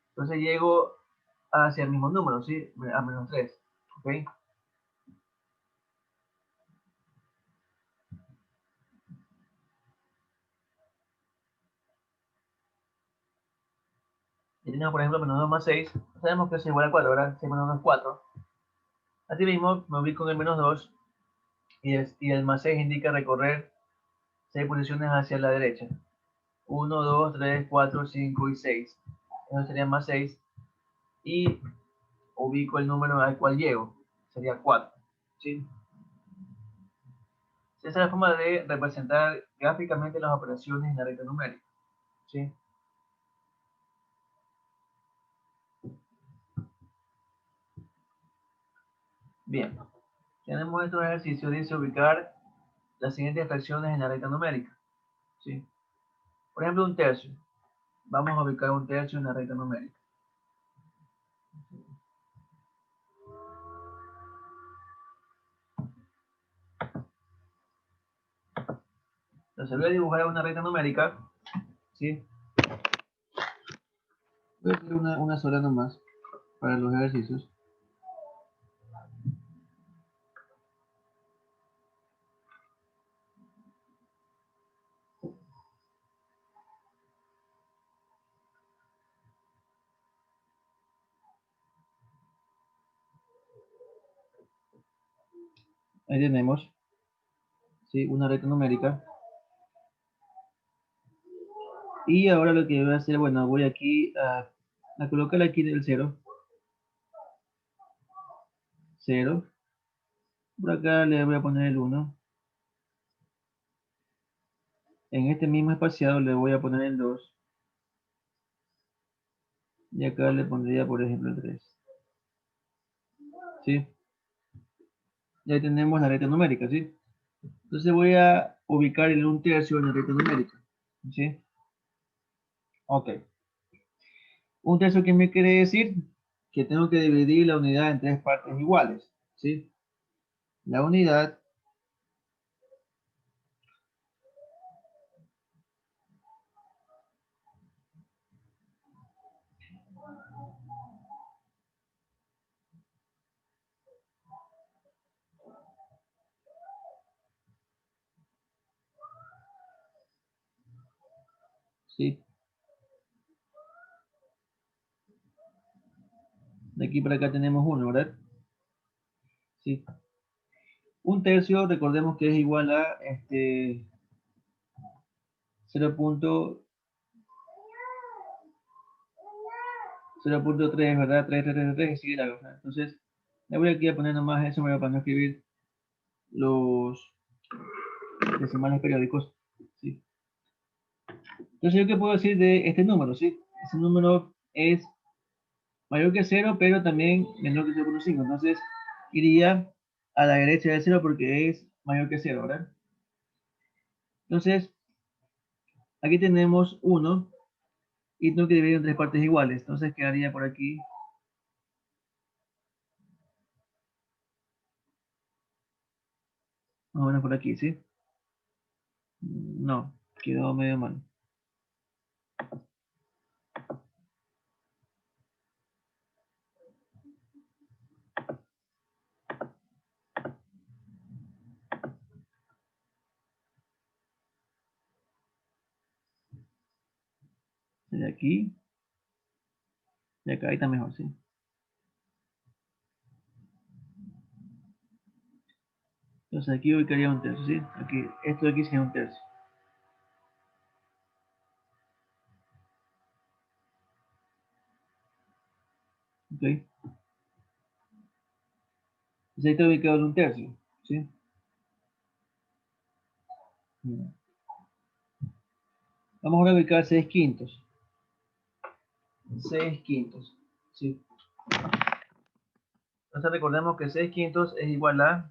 Entonces llego hacia el mismo número, ¿sí? A menos 3, ¿ok? Y tenemos, por ejemplo, menos 2 más 6. Sabemos que es igual a 4, ¿verdad? 6 menos 2 es 4. Así mismo, me ubico en el menos 2 y el más 6 indica recorrer 6 posiciones hacia la derecha. 1, 2, 3, 4, 5 y 6. Eso sería más 6. Y ubico el número al cual llego. Sería 4. ¿Sí? Esa es la forma de representar gráficamente las operaciones en la recta numérica. ¿Sí? Bien. Tenemos estos ejercicios. Dice ubicar las siguientes fracciones en la recta numérica. ¿Sí? Por ejemplo, un tercio. Vamos a ubicar un tercio en la recta numérica. Entonces voy a dibujar una recta numérica. ¿Sí? Voy a hacer una sola nomás para los ejercicios. Ahí tenemos, ¿sí? Una recta numérica. Y ahora lo que voy a hacer, bueno, voy aquí a colocar aquí el 0. 0. Por acá le voy a poner el 1. En este mismo espaciado le voy a poner el 2. Y acá le pondría, por ejemplo, el 3. ¿Sí? Ya tenemos la recta numérica, ¿sí? Entonces voy a ubicar el 1/3 en la recta numérica. ¿Sí? Ok. 1/3, ¿qué me quiere decir? Que tengo que dividir la unidad en 3 partes iguales. ¿Sí? La unidad ¿sí? De aquí para acá tenemos 1, ¿verdad? ¿Sí? 1/3, recordemos que es igual a 0.3, ¿verdad? 3, 3, 3, 3, y sigue la cosa. Entonces, le voy aquí a poner nomás eso para no escribir los decimales periódicos. ¿Sí? Entonces, ¿yo qué puedo decir de este número? ¿Sí? Ese número es mayor que 0, pero también menor que 0.5. Entonces, iría a la derecha de 0 porque es mayor que 0, ¿verdad? Entonces, aquí tenemos 1 y tengo que dividir en 3 partes iguales. Entonces, quedaría por aquí. Más o menos por aquí, ¿sí? No, quedó medio mal. De aquí. De acá, ahí está mejor, ¿sí? Entonces aquí ubicaría 1/3, ¿sí? Aquí, esto de aquí sería 1/3. ¿Ok? Entonces ahí está ubicado el 1/3, ¿sí? Bien. Vamos ahora a ubicar 6/5. 6/5, ¿sí? Entonces recordemos que 6/5 es igual a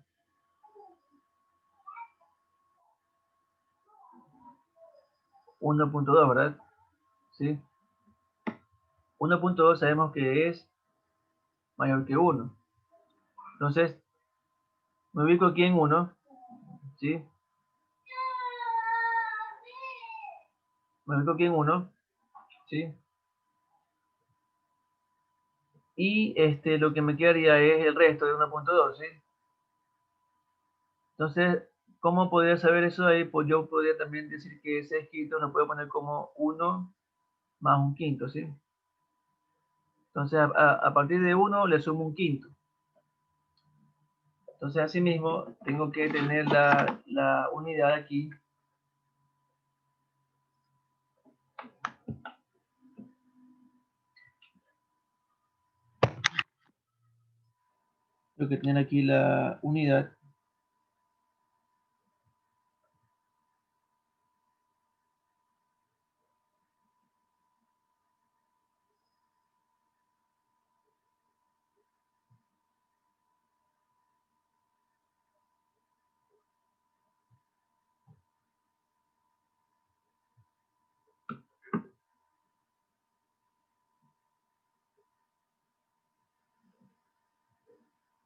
1.2, ¿verdad? ¿Sí? 1.2 sabemos que es mayor que 1. Entonces, me ubico aquí en 1, ¿sí? Me ubico aquí en 1, ¿sí? Y lo que me quedaría es el resto de 1.2, ¿sí? Entonces, ¿cómo podría saber eso ahí? Pues yo podría también decir que ese quinto lo puedo poner como 1 más un quinto, ¿sí? Entonces, a partir de 1 le sumo un quinto. Entonces, asimismo, tengo que tener la unidad aquí. Tengo que tener aquí la unidad.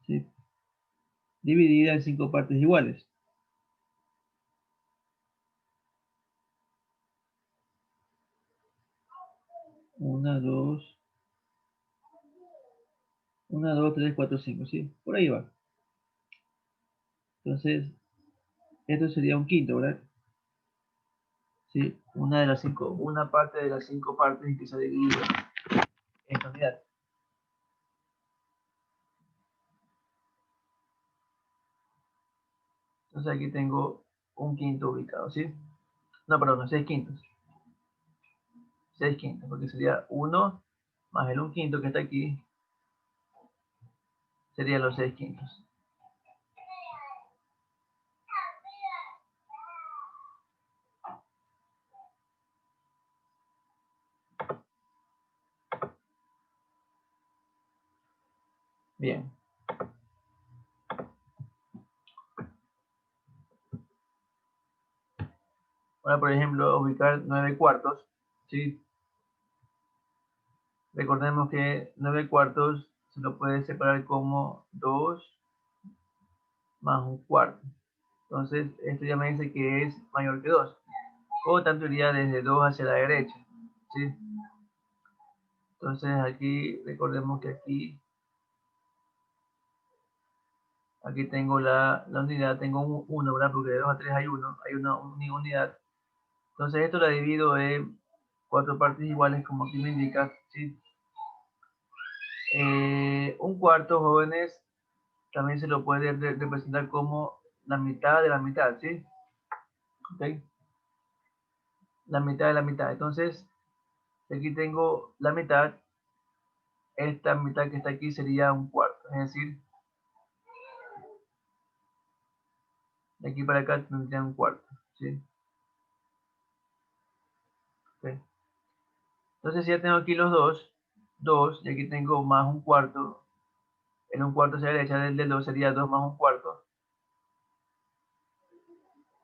¿Sí? Dividida en 5 partes iguales. Una, dos, 3, 4, 5, ¿sí? Por ahí va. Entonces, esto sería un quinto, ¿verdad? Sí, una parte de las 5 partes que se ha dividido en esta unidad. Entonces aquí tengo un quinto ubicado, ¿sí? No, perdón, 6 quintos. 6 quintos, porque sería 1 más el 1 quinto que está aquí, serían los 6 quintos. Bien. Ahora, por ejemplo, ubicar 9 cuartos, ¿sí? Recordemos que 9 cuartos se lo puede separar como 2 más un cuarto. Entonces, esto ya me dice que es mayor que 2. Por tanto, iría desde 2 hacia la derecha, ¿sí? Entonces, aquí, recordemos que aquí tengo la unidad, tengo 1, ¿verdad? Porque de 2 a 3 hay 1, hay una unidad. Entonces, esto la divido en 4 partes iguales, como aquí me indica, ¿sí? Un cuarto, jóvenes, también se lo puede representar como la mitad de la mitad, ¿sí? ¿Ok? La mitad de la mitad. Entonces, aquí tengo la mitad. Esta mitad que está aquí sería un cuarto. Es decir, de aquí para acá tendría un cuarto, ¿sí? ¿Ok? Entonces, si ya tengo aquí los dos, y aquí tengo más un cuarto. En un cuarto hacia la derecha del 2 sería 2 más un cuarto.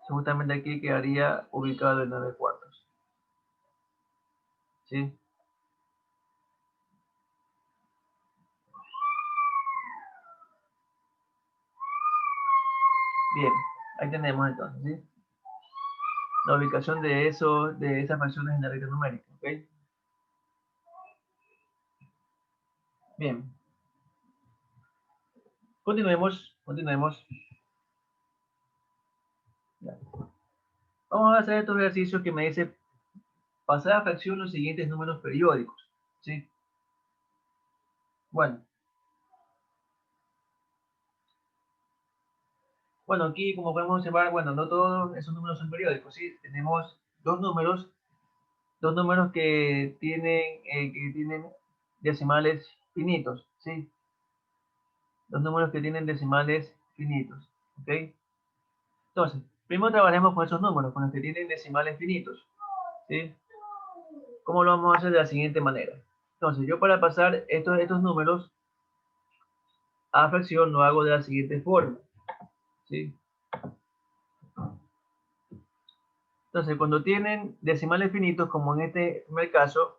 Justamente aquí quedaría ubicado el 9 cuartos. ¿Sí? Bien, ahí tenemos entonces, ¿sí? La ubicación de esas fracciones en la recta numérica, ¿ok? Bien, continuemos. Ya. Vamos a hacer estos ejercicios que me dice pasar a fracción los siguientes números periódicos, ¿sí? Bueno, aquí como podemos observar, bueno, no todos esos números son periódicos, ¿sí? Tenemos dos números que tienen decimales finitos, ¿sí? Dos números que tienen decimales finitos, ¿ok? Entonces, primero trabajaremos con esos números, con los que tienen decimales finitos, ¿sí? ¿Cómo lo vamos a hacer? De la siguiente manera. Entonces, yo para pasar estos números a fracción lo hago de la siguiente forma, ¿sí? Entonces, cuando tienen decimales finitos, como en este primer caso,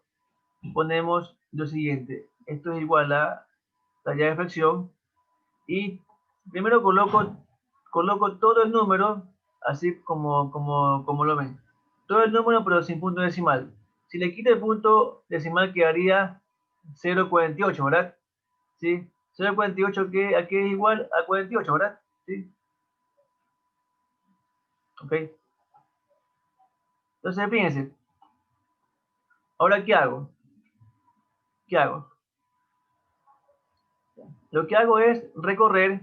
ponemos lo siguiente. Esto es igual a talla de fracción, y primero coloco todo el número, así como lo ven. Todo el número, pero sin punto decimal. Si le quito el punto decimal, quedaría 0,48, ¿verdad? ¿Sí? 0,48 que aquí es igual a 48, ¿verdad? ¿Sí? Ok. Entonces, fíjense. Ahora, ¿qué hago? ¿Qué hago? Lo que hago es recorro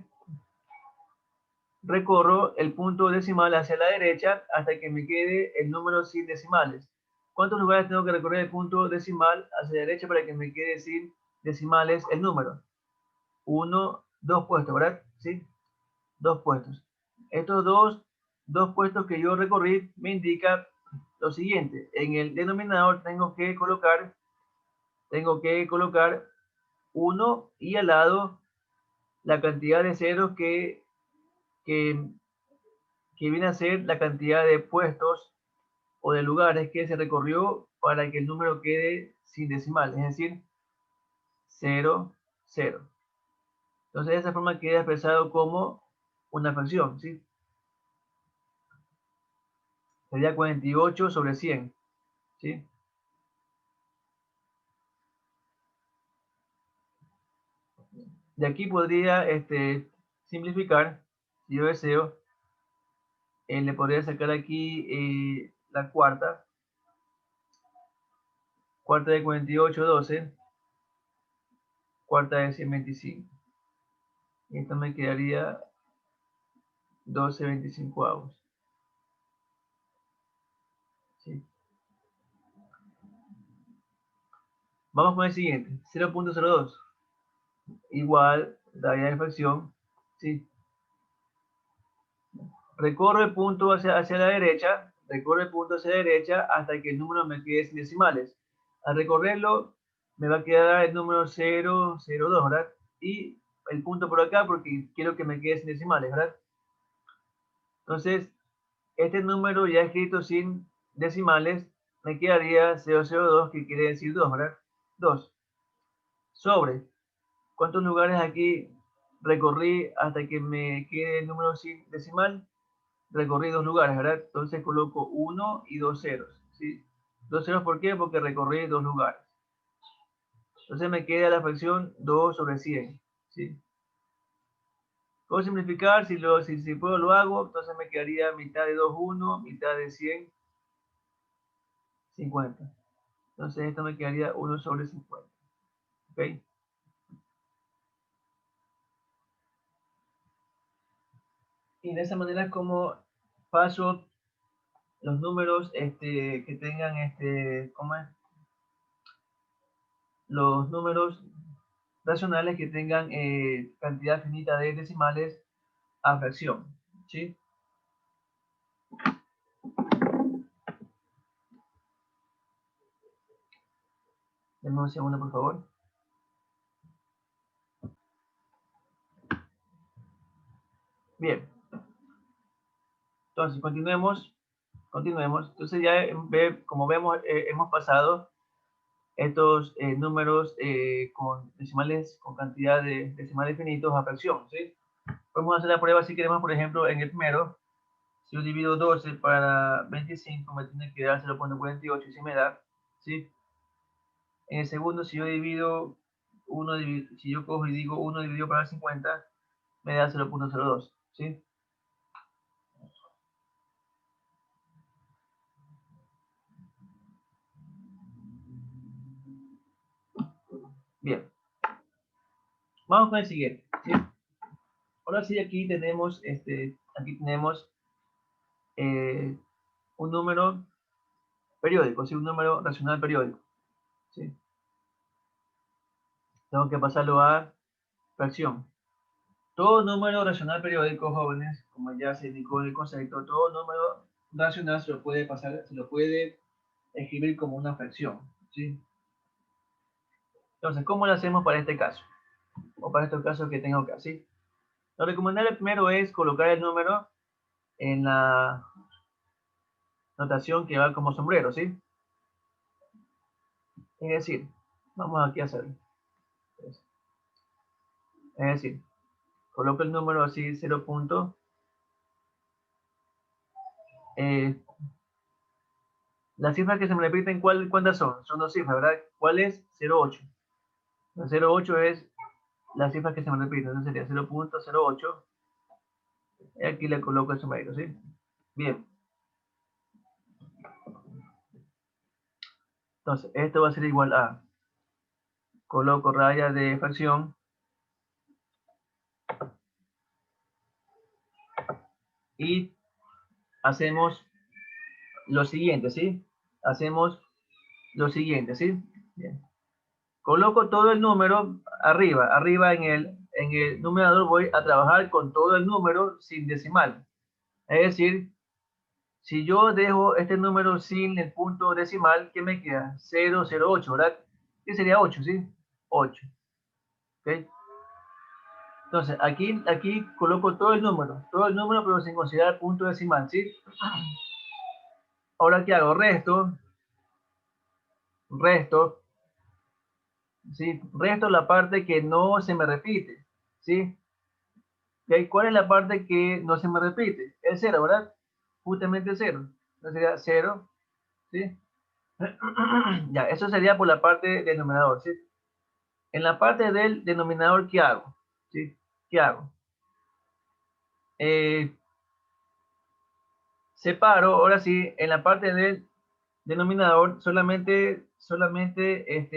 el punto decimal hacia la derecha hasta que me quede el número sin decimales. ¿Cuántos lugares tengo que recorrer el punto decimal hacia la derecha para que me quede sin decimales el número? Uno, dos puestos, ¿verdad? ¿Sí? Dos puestos. Estos dos puestos que yo recorrí me indican lo siguiente. En el denominador tengo que colocar 1 y al lado la cantidad de ceros que, que viene a ser la cantidad de puestos o de lugares que se recorrió para que el número quede sin decimal, es decir, 0, 0. Entonces, de esa forma queda expresado como una fracción, ¿sí? Sería 48 sobre 100, ¿sí? De aquí podría simplificar, si yo deseo, le podría sacar aquí la cuarta de 48, 12, cuarta de 125. Y esto me quedaría 12 25avos. ¿Sí? Vamos con el siguiente, 0,02. Igual la área de fracción, ¿sí? Recorro el punto hacia la derecha, hasta que el número me quede sin decimales. Al recorrerlo, me va a quedar el número 0,02, ¿verdad? Y el punto por acá porque quiero que me quede sin decimales, ¿verdad? Entonces, este número ya escrito sin decimales, me quedaría 0,02, que quiere decir 2, ¿verdad? 2. Sobre. ¿Cuántos lugares aquí recorrí hasta que me quede el número sin decimal? Recorrí 2 lugares, ¿verdad? Entonces coloco 1 y 2 ceros, ¿sí? 2 ceros, ¿por qué? Porque recorrí 2 lugares. Entonces me queda la fracción 2 sobre 100, ¿sí? Puedo simplificar, si puedo lo hago, entonces me quedaría mitad de 2, 1, mitad de 100, 50. Entonces esto me quedaría 1 sobre 50, ¿ok? Y de esa manera es como paso los números que tengan, ¿cómo es? Los números racionales que tengan cantidad finita de decimales a fracción, ¿sí? Denme un segundo, por favor. Bien, entonces continuemos. Entonces ya como vemos, hemos pasado estos números con decimales, con cantidad de decimales finitos a fracción, ¿sí? Podemos hacer la prueba si queremos, por ejemplo, en el primero, si yo divido 12 para 25, me tiene que dar 0,48 y si me da, ¿sí? En el segundo, si yo divido si yo cojo y digo 1 dividido para 50, me da 0,02, ¿sí? Bien, vamos con el siguiente, ¿sí? Ahora sí, aquí tenemos eh, un número periódico, ¿sí? Un número racional periódico, ¿sí? Tengo que pasarlo a fracción. Todo número racional periódico, jóvenes, como ya se indicó en el concepto, todo número racional se lo puede escribir como una fracción, ¿sí? Entonces, ¿cómo lo hacemos para este caso? O para estos casos que tengo acá, ¿sí? Lo recomendable primero es colocar el número en la notación que va como sombrero, ¿sí? Es decir, vamos aquí a hacerlo. Es decir, coloco el número así, 0 punto. Las cifras que se me repiten, ¿cuántas son? Son dos cifras, ¿verdad? ¿Cuál es? 0,8. La 0,8 es las cifras que se me repiten, entonces sería 0.08. Y aquí le coloco el sumerio, ¿sí? Bien. Entonces, esto va a ser igual a, coloco raya de fracción y hacemos lo siguiente, ¿sí? Hacemos lo siguiente, ¿sí? Bien. Coloco todo el número arriba en el numerador voy a trabajar con todo el número sin decimal. Es decir, si yo dejo este número sin el punto decimal, ¿qué me queda? 0,08, ¿verdad? ¿Qué sería 8, sí? 8. ¿Ok? Entonces, aquí coloco todo el número, pero sin considerar punto decimal, ¿sí? Ahora, ¿qué hago? Resto, ¿sí? Resto la parte que no se me repite, ¿sí? ¿Ok? ¿Cuál es la parte que no se me repite? El 0, ¿verdad? Justamente el 0. Entonces sería 0, ¿sí? Ya, eso sería por la parte del denominador, ¿sí? En la parte del denominador, ¿qué hago? ¿Sí? ¿Qué hago? Separo, ahora sí, en la parte del denominador solamente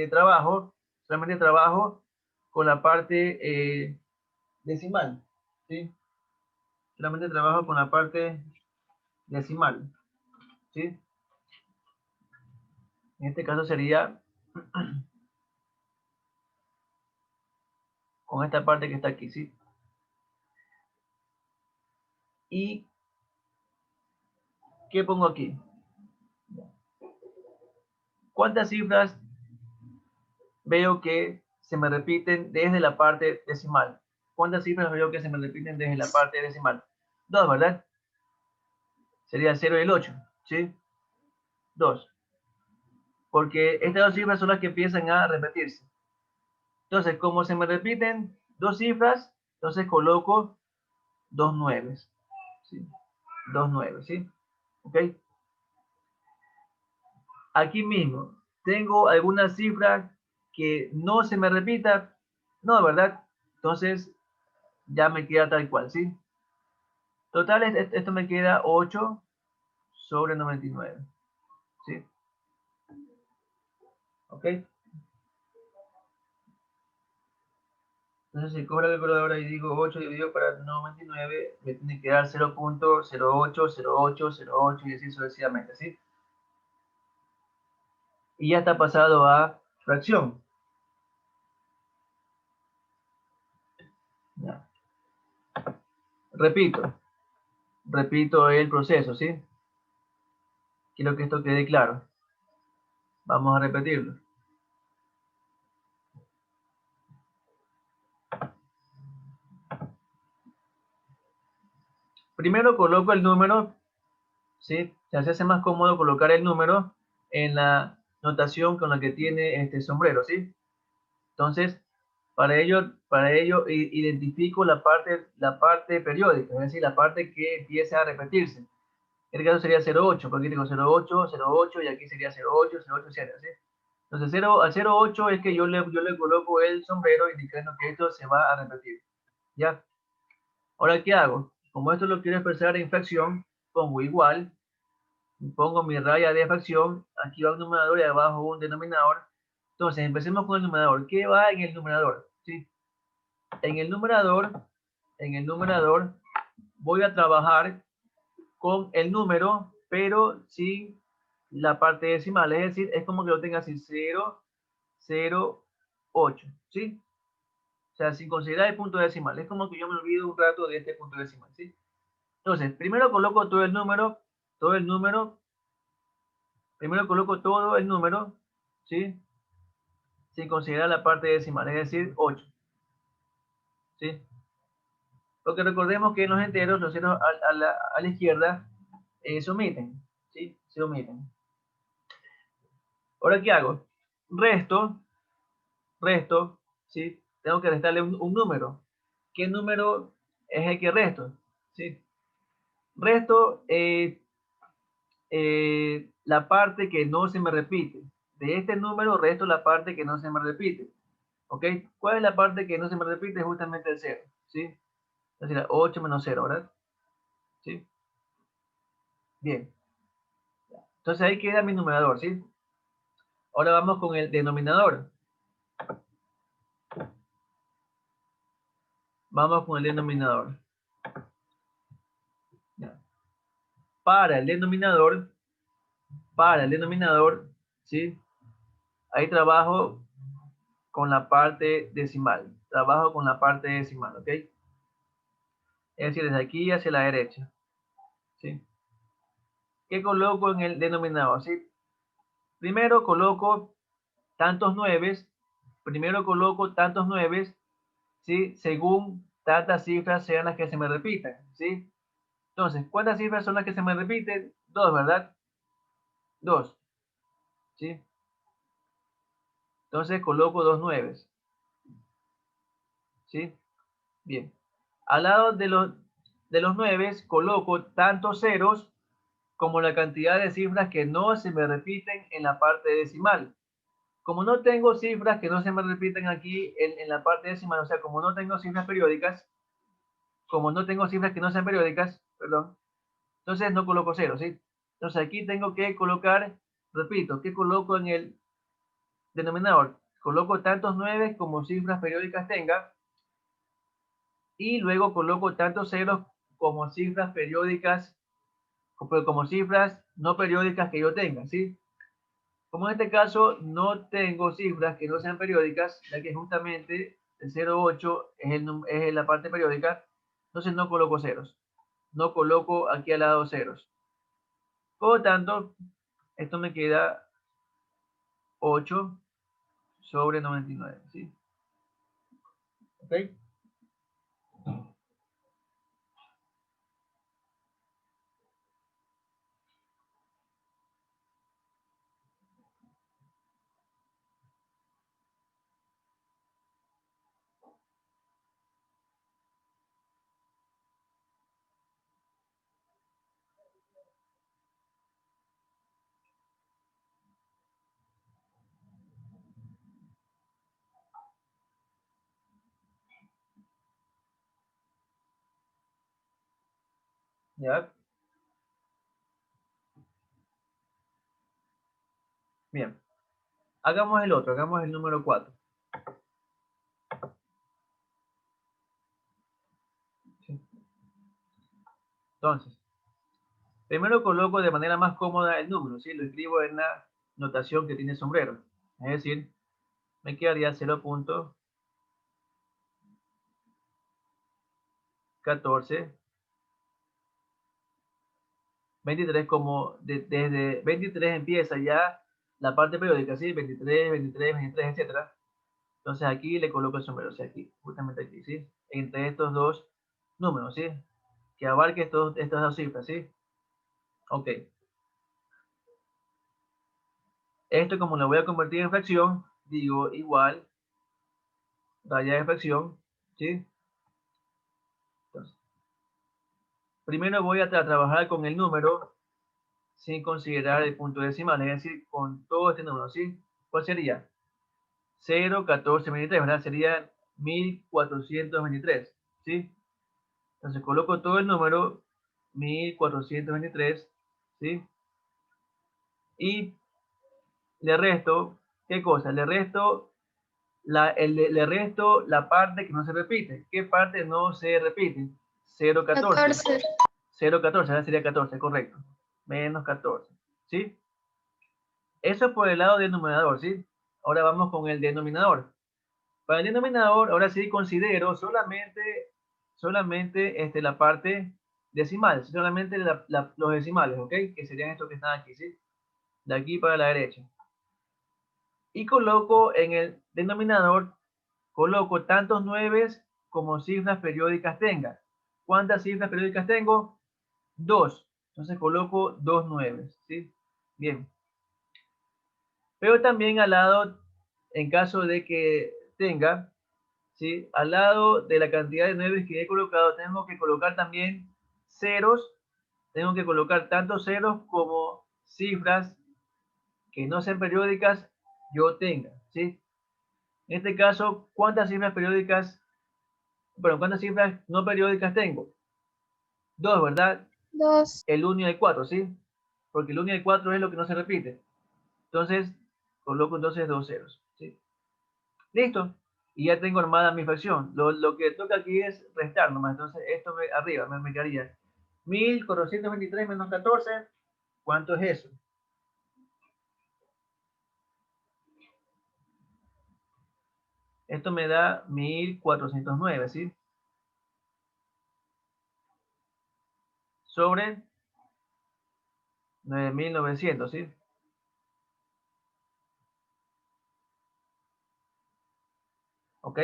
trabajo con la parte decimal, ¿sí? Solamente trabajo con la parte decimal, ¿sí? En este caso sería con esta parte que está aquí, ¿sí? ¿Y qué pongo aquí? ¿Cuántas cifras veo que se me repiten desde la parte decimal? ¿Cuántas cifras veo que se me repiten desde la parte decimal? Dos, ¿verdad? Sería el 0 y el 8, ¿sí? Dos. Porque estas dos cifras son las que empiezan a repetirse. Entonces, como se me repiten dos cifras, entonces coloco dos nueves, ¿sí? Dos nueves, ¿sí? ¿Ok? Aquí mismo, ¿tengo alguna cifra que no se me repita? No, ¿verdad? Entonces, ya me queda tal cual, ¿sí? Total, esto me queda 8 sobre 99, ¿sí? ¿Ok? Entonces, si cobro la calculadora y digo 8 dividido para 99, me tiene que dar 0.080808 y así sucesivamente, ¿sí? Y ya está pasado a fracción. Ya. Repito el proceso, ¿sí? Quiero que esto quede claro. Vamos a repetirlo. Primero coloco el número, ¿sí? Se hace más cómodo colocar el número en la notación con la que tiene este sombrero, ¿sí? Entonces, para ello identifico la parte periódica, es decir, la parte que empieza a repetirse. En este caso sería 0,8, porque aquí tengo 0,8, 0,8 y aquí sería 0,8, 0,8, ¿sí? Entonces, 0 a 0,8 es que yo le coloco el sombrero indicando que esto se va a repetir. ¿Ya? Ahora, ¿qué hago? Como esto lo quiero expresar en fracción, pongo igual, pongo mi raya de fracción, aquí va un numerador y abajo un denominador. Entonces, empecemos con el numerador. ¿Qué va en el numerador? ¿Sí? En el numerador, voy a trabajar con el número, pero sin la parte decimal. Es decir, es como que lo tenga así, 0, 0, 8, ¿sí? O sea, sin considerar el punto decimal. Es como que yo me olvido un rato de este punto decimal, ¿sí? Entonces, primero coloco todo el número, primero coloco todo el número, ¿sí? Sin considerar la parte decimal, es decir, 8, ¿sí? Porque recordemos que en los enteros, los ceros a la izquierda se omiten, ¿sí? Se omiten. Ahora, ¿qué hago? Resto, ¿sí? Tengo que restarle un número. ¿qué número es el que resto? ¿Sí? Resto la parte que no se me repite. De este número resto la parte que no se me repite. ¿Ok? ¿Cuál es la parte que no se me repite? Justamente el 0. ¿Sí? Es decir, 8 menos 0, ¿verdad? ¿Sí? Bien. Entonces ahí queda mi numerador, ¿sí? Ahora vamos con el denominador. Vamos con el denominador. Ya. Para el denominador, ¿sí? Ahí trabajo con la parte decimal. Trabajo con la parte decimal, ¿ok? Es decir, desde aquí hacia la derecha, ¿sí? ¿Qué coloco en el denominador? ¿Sí? Primero coloco tantos nueves, ¿sí? Según tantas cifras sean las que se me repitan, ¿sí? Entonces, ¿cuántas cifras son las que se me repiten? Dos, ¿verdad? Dos, ¿sí? Entonces coloco dos nueves, ¿sí? Bien. Al lado de los nueves coloco tantos ceros como la cantidad de cifras que no se me repiten en la parte decimal. Como no tengo cifras que no se me repiten aquí en la parte decimal, o sea, como no tengo cifras periódicas, como no tengo cifras que no sean periódicas, perdón, entonces no coloco cero, ¿sí? Entonces aquí tengo que colocar, repito, ¿qué coloco en el denominador? Coloco tantos 9 como cifras periódicas tenga y luego coloco tantos ceros como cifras periódicas, como cifras no periódicas que yo tenga, ¿sí? Como en este caso no tengo cifras que no sean periódicas, ya que justamente el 0,8 es la parte periódica, entonces no coloco ceros. No coloco aquí al lado ceros. Por lo tanto, esto me queda 8 sobre 99, ¿sí? ¿Ok? ¿Ya? Bien. Hagamos el otro, hagamos el número 4. ¿Sí? Entonces, primero coloco de manera más cómoda el número, ¿sí? Lo escribo en la notación que tiene sombrero. Es decir, me quedaría 0.14, 23, como desde 23 empieza ya la parte periódica, ¿sí? 23, 23, 23, etcétera. Entonces aquí le coloco el sombrero, o sea, aquí, justamente aquí, ¿sí? Entre estos dos números, ¿sí? Que abarque estas dos cifras, ¿sí? Ok. Esto, como lo voy a convertir en fracción, digo igual, raya de fracción, ¿sí? Entonces, primero voy a trabajar con el número sin considerar el punto decimal, es decir, con todo este número, ¿sí? ¿Cuál sería? 0,1423, ¿verdad? Sería 1423, ¿sí? Entonces coloco todo el número 1423, ¿sí? Y le resto, ¿qué cosa? Le resto le resto la parte que no se repite. ¿Qué parte no se repite? 0,14. 14. 0,14, ahora sería 14, correcto. Menos 14, ¿sí? Eso por el lado del numerador, ¿sí? Ahora vamos con el denominador. Para el denominador, ahora sí considero solamente la parte decimal, solamente los decimales, ¿ok? Que serían estos que están aquí, ¿sí? De aquí para la derecha. Y coloco en el denominador, coloco tantos nueves como cifras periódicas tenga. ¿Cuántas cifras periódicas tengo? Dos. Entonces coloco dos nueves, ¿sí? Bien. Pero también al lado, en caso de que tenga ¿sí? Al lado de la cantidad de 9 que he colocado, tengo que colocar también ceros. Tengo que colocar tanto ceros como cifras que no sean periódicas yo tenga, ¿sí? En este caso, ¿cuántas cifras periódicas, bueno, cuántas cifras no periódicas tengo? 2, ¿verdad? 2. El 1 y el 4, ¿sí? Porque el 1 y el 4 es lo que no se repite. Entonces, coloco entonces 2 ceros, ¿sí? Listo. Y ya tengo armada mi fracción. Lo que toca aquí es restar nomás. Entonces, esto arriba me quedaría 1423 menos 14. ¿Cuánto es eso? Esto me da 1409, ¿sí? Sobre 9900, ¿sí? ¿Ok?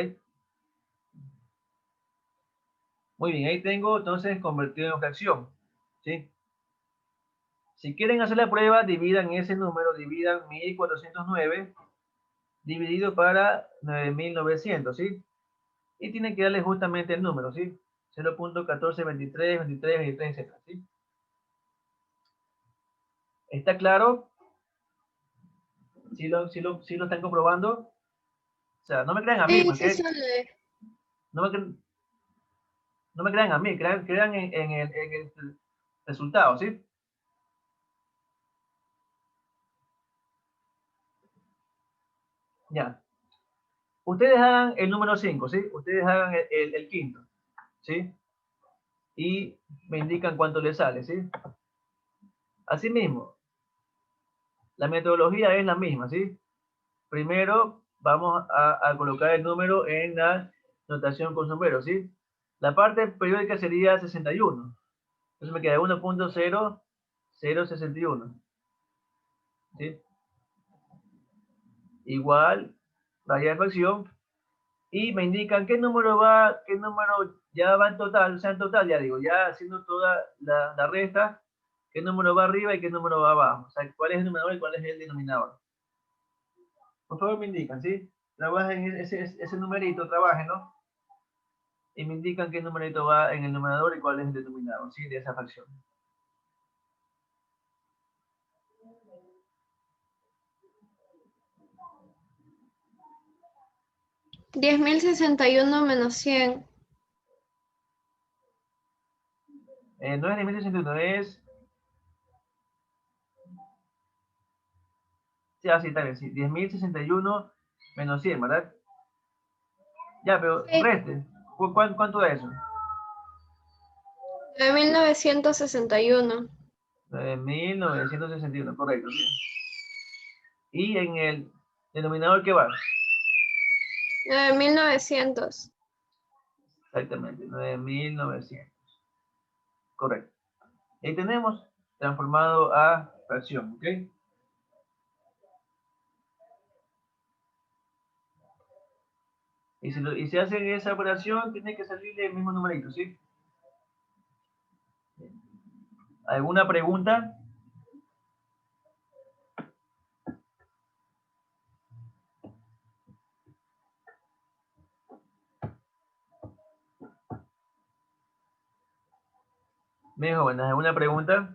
Muy bien, ahí tengo entonces convertido en fracción, ¿sí? Si quieren hacer la prueba, dividan ese número, dividan 1409 dividido para 9900, ¿sí? Y tienen que darle justamente el número, ¿sí? 0.1423, 23, 23, etc., ¿sí? ¿Está claro? ¿Sí lo están comprobando? O sea, no me crean a mí, Sí, sí porque sale. no me crean a mí, crean en el resultado, ¿sí? Ya. Ustedes hagan el número 5, ¿sí? Ustedes hagan el quinto, ¿sí? Y me indican cuánto les sale, ¿sí? Asimismo, la metodología es la misma, ¿sí? Primero vamos a colocar el número en la notación con sombrero, ¿sí? La parte periódica sería 61. Entonces me queda 1.0061, ¿sí? Igual, raya de fracción, y me indican qué número ya va en total, o sea, en total ya digo, ya haciendo toda la resta, qué número va arriba y qué número va abajo, o sea, cuál es el numerador y cuál es el denominador. Por favor me indican, ¿sí? Trabajen ese numerito, trabajen, ¿no? Y me indican qué numerito va en el numerador y cuál es el denominador, ¿sí? De esa fracción. Diez mil sesenta y uno menos 100. No es de 1061, es... Sí, así está bien, sí. 10.061 menos 100, ¿verdad? Ya, pero Sí. reste. ¿Cuánto da eso? 9961. 9.961, correcto, ¿sí? Y en el denominador, ¿qué va? 9900. Exactamente, 9.900. Correcto. Ahí tenemos transformado a fracción, ¿ok? Y si hacen esa operación, tiene que salirle el mismo numerito, ¿sí? ¿Alguna pregunta? Mis jóvenes, ¿alguna pregunta?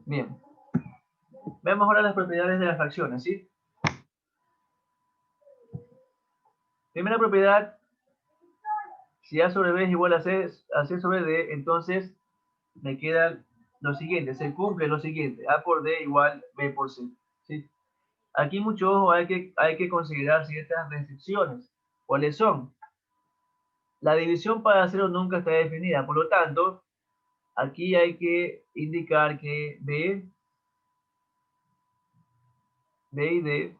Bien. Veamos ahora las propiedades de las fracciones, ¿sí? Primera propiedad, si A sobre B es igual a C sobre D, entonces me queda lo siguiente, se cumple lo siguiente, A por D igual B por C, ¿sí? Aquí mucho ojo, hay que considerar ciertas restricciones. ¿Cuáles son? La división para cero nunca está definida, por lo tanto, aquí hay que indicar que B y D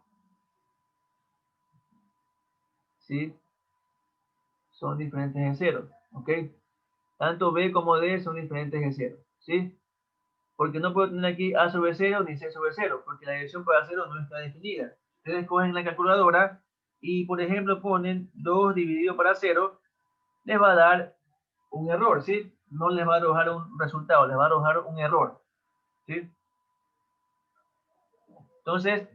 ¿sí? Son diferentes de 0, ¿ok? Tanto B como D son diferentes de 0, ¿sí? Porque no puedo tener aquí A sobre 0 ni C sobre 0, porque la dirección para 0 no está definida. Ustedes cogen la calculadora y, por ejemplo, ponen 2 dividido para 0, les va a dar un error, ¿sí? No les va a arrojar un resultado, les va a arrojar un error, ¿sí? Entonces,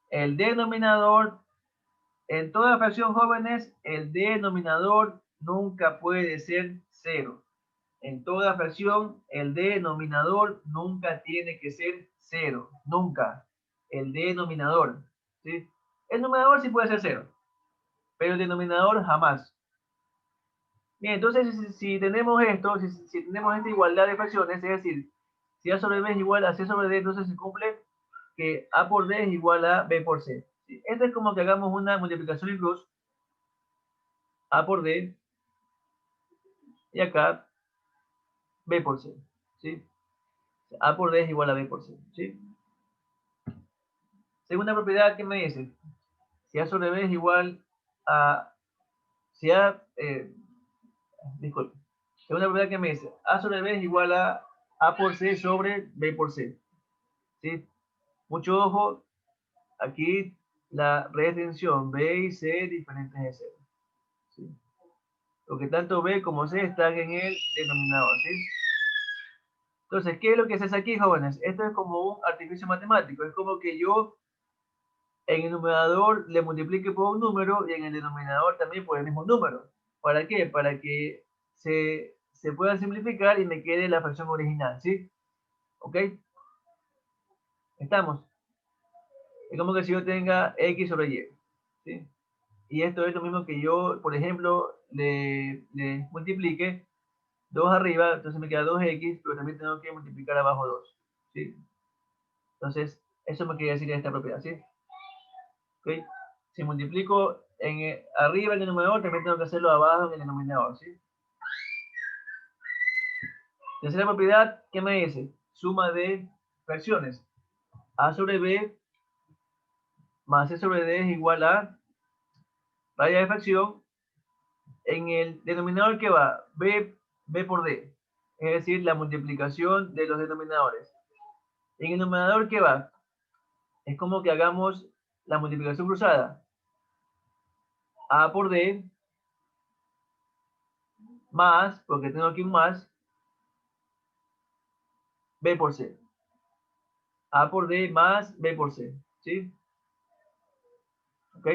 el denominador, en toda fracción, jóvenes, el denominador nunca puede ser 0. En toda fracción, el denominador nunca tiene que ser 0. Nunca. El denominador, ¿sí? El numerador sí puede ser 0, pero el denominador jamás. Bien, entonces si tenemos esto, si tenemos esta igualdad de fracciones, es decir, si A sobre B es igual a C sobre D, entonces se cumple que A por D es igual a B por C. ¿Sí? Esto es como que hagamos una multiplicación en cruz, A por D, y acá B por C. ¿Sí? A por D es igual a B por C. ¿Sí? Segunda propiedad, ¿qué me dice? Si A sobre B es igual a... Si A... disculpe. Segunda propiedad que me dice, A sobre B es igual a A por C sobre B por C. ¿Sí? Mucho ojo, aquí la retención B y C diferentes de 0. ¿Sí? Porque tanto B como C están en el denominador. ¿Sí? Entonces, ¿qué es lo que se hace aquí, jóvenes? Esto es como un artificio matemático. Es como que yo en el numerador le multiplique por un número y en el denominador también por el mismo número. ¿Para qué? Para que se pueda simplificar y me quede la fracción original. ¿Sí? ¿Ok? Estamos. Es como que si yo tenga X sobre Y. ¿Sí? Y esto es lo mismo que yo, por ejemplo, le multiplique 2 arriba, entonces me queda 2x, pero también tengo que multiplicar abajo 2. ¿Sí? Entonces, eso me quería decir esta propiedad. ¿Sí? ¿Okay? Si multiplico arriba en el numerador, también tengo que hacerlo abajo en el denominador. ¿Sí? Tercera propiedad, ¿qué me dice? Suma de fracciones. A sobre B más C sobre D es igual a raya de fracción. En el denominador que va B por D, es decir, la multiplicación de los denominadores. En el numerador que va, es como que hagamos la multiplicación cruzada. A por D más, porque tengo aquí un más, B por C. A por D más B por C. ¿Sí? ¿Ok?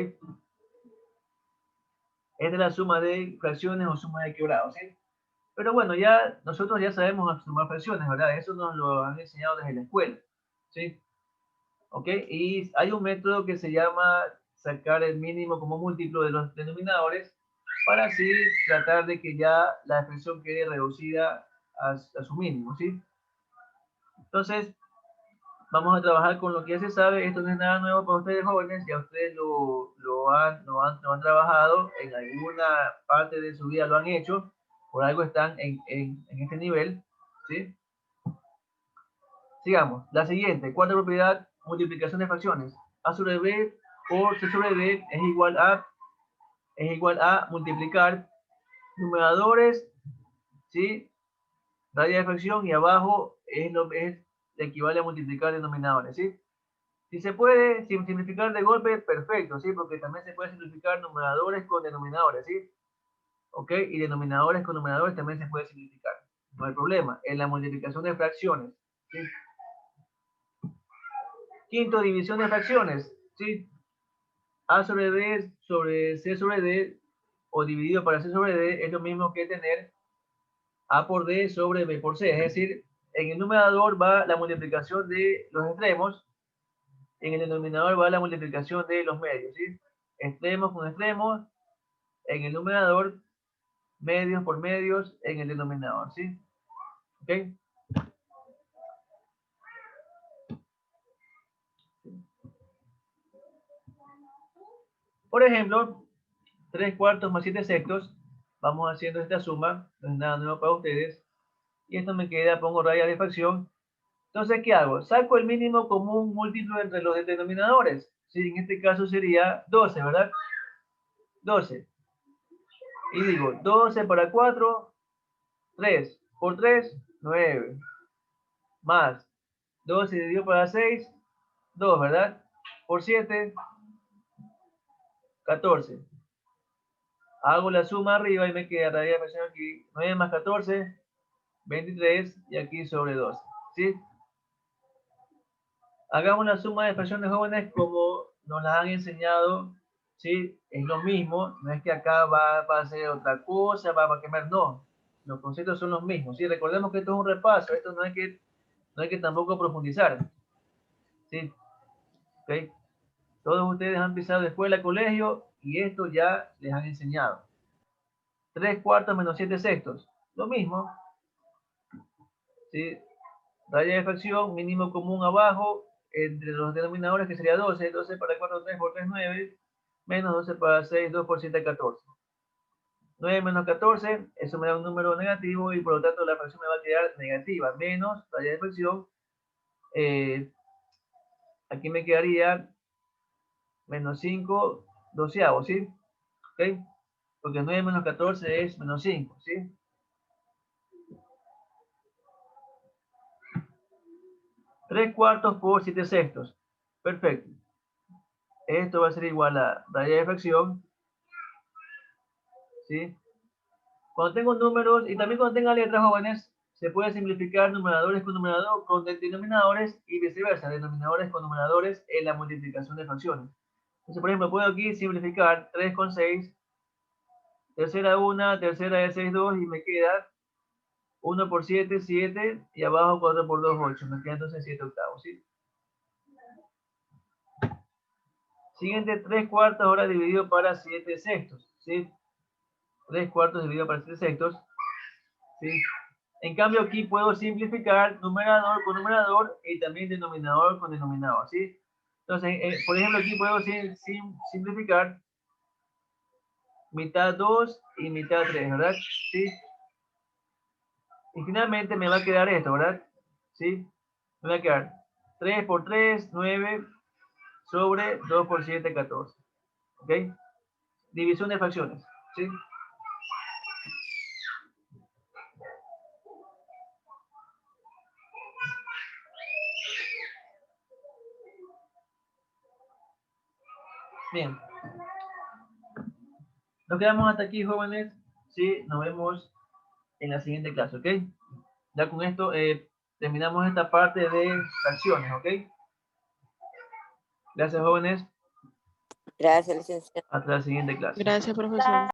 Esta es la suma de fracciones o suma de quebrados. ¿Sí? Pero bueno, ya nosotros ya sabemos sumar fracciones, ¿verdad? Eso nos lo han enseñado desde la escuela. ¿Sí? ¿Ok? Y hay un método que se llama sacar el mínimo como múltiplo de los denominadores para así tratar de que ya la expresión quede reducida a su mínimo, ¿sí? Entonces, vamos a trabajar con lo que ya se sabe. Esto no es nada nuevo para ustedes jóvenes, ya ustedes lo han trabajado en alguna parte de su vida, lo han hecho, por algo están en este nivel, ¿sí? Sigamos. La siguiente, cuarta propiedad, multiplicación de fracciones. A sobre B por C sobre D es igual a multiplicar numeradores, ¿sí? Raya de fracción y abajo es equivale a multiplicar denominadores, ¿sí? Si se puede simplificar de golpe, perfecto, ¿sí? Porque también se puede simplificar numeradores con denominadores, ¿sí? ¿Ok? Y denominadores con numeradores también se puede simplificar. No hay problema. En la multiplicación de fracciones, ¿sí? Quinto, división de fracciones, ¿sí? A sobre B sobre C sobre D o dividido para C sobre D es lo mismo que tener A por D sobre B por C. Es decir, en el numerador va la multiplicación de los extremos, en el denominador va la multiplicación de los medios. ¿Sí? Extremos con extremos, en el numerador, medios por medios, en el denominador. ¿Sí? ¿Ok? Por ejemplo, 3 cuartos más 7 sextos. Vamos haciendo esta suma, no es nada nuevo para ustedes. Y esto me queda, pongo raya de fracción. Entonces, ¿qué hago? Saco el mínimo común múltiplo entre los denominadores. Sí, en este caso sería 12, ¿verdad? 12. Y digo, 12 para 4, 3. Por 3, 9. Más 12 dividido para 6, 2, ¿verdad? Por 7, 14. Hago la suma arriba y me queda la fracción aquí. 9 más 14, 23. Y aquí sobre 12. ¿Sí? Hagamos la suma de fracciones, jóvenes, como nos las han enseñado. ¿Sí? Es lo mismo. No es que acá va a ser otra cosa, va a quemar. No. Los conceptos son los mismos. ¿Sí? Recordemos que esto es un repaso. Esto no hay que tampoco profundizar. ¿Sí? ¿Ok? Todos ustedes han pisado de escuela, colegio, y esto ya les han enseñado. 3 cuartos menos 7 sextos. Lo mismo. ¿Sí? Raya de fracción, mínimo común abajo, entre los denominadores, que sería 12. 12 para 4, 3 por 3, 9. Menos 12 para 6, 2 por 7, 14. 9 menos 14, eso me da un número negativo y por lo tanto la fracción me va a quedar negativa. Menos raya de fracción, aquí me quedaría menos 5 doceavos, ¿sí? ¿Ok? Porque 9 menos 14 es menos 5, ¿sí? 3 cuartos por 7 sextos. Perfecto. Esto va a ser igual a raya de fracción, ¿sí? Cuando tengo números y también cuando tenga letras, jóvenes, se puede simplificar numeradores con denominadores y viceversa, denominadores con numeradores en la multiplicación de fracciones. Entonces, por ejemplo, puedo aquí simplificar 3 con 6, tercera 1, tercera de 6, 2 y me queda 1 por 7, 7 y abajo 4 por 2, 8. Me queda entonces 7 octavos, ¿sí? Siguiente, 3 cuartos ahora dividido para 7 sextos, ¿sí? 3 cuartos dividido para 7 sextos, ¿sí? En cambio, aquí puedo simplificar numerador con numerador y también denominador con denominador, ¿sí? Entonces, por ejemplo, aquí puedo simplificar mitad 2 y mitad 3, ¿verdad? ¿Sí? Y finalmente me va a quedar esto, ¿verdad? ¿Sí? Me va a quedar 3 por 3, 9, sobre 2 por 7, 14. ¿Ok? División de fracciones, ¿sí? Bien. Nos quedamos hasta aquí, jóvenes. Sí, nos vemos en la siguiente clase, ¿ok? Ya con esto terminamos esta parte de fracciones, ¿ok? Gracias, jóvenes. Gracias, licenciado. Hasta la siguiente clase. Gracias, profesor.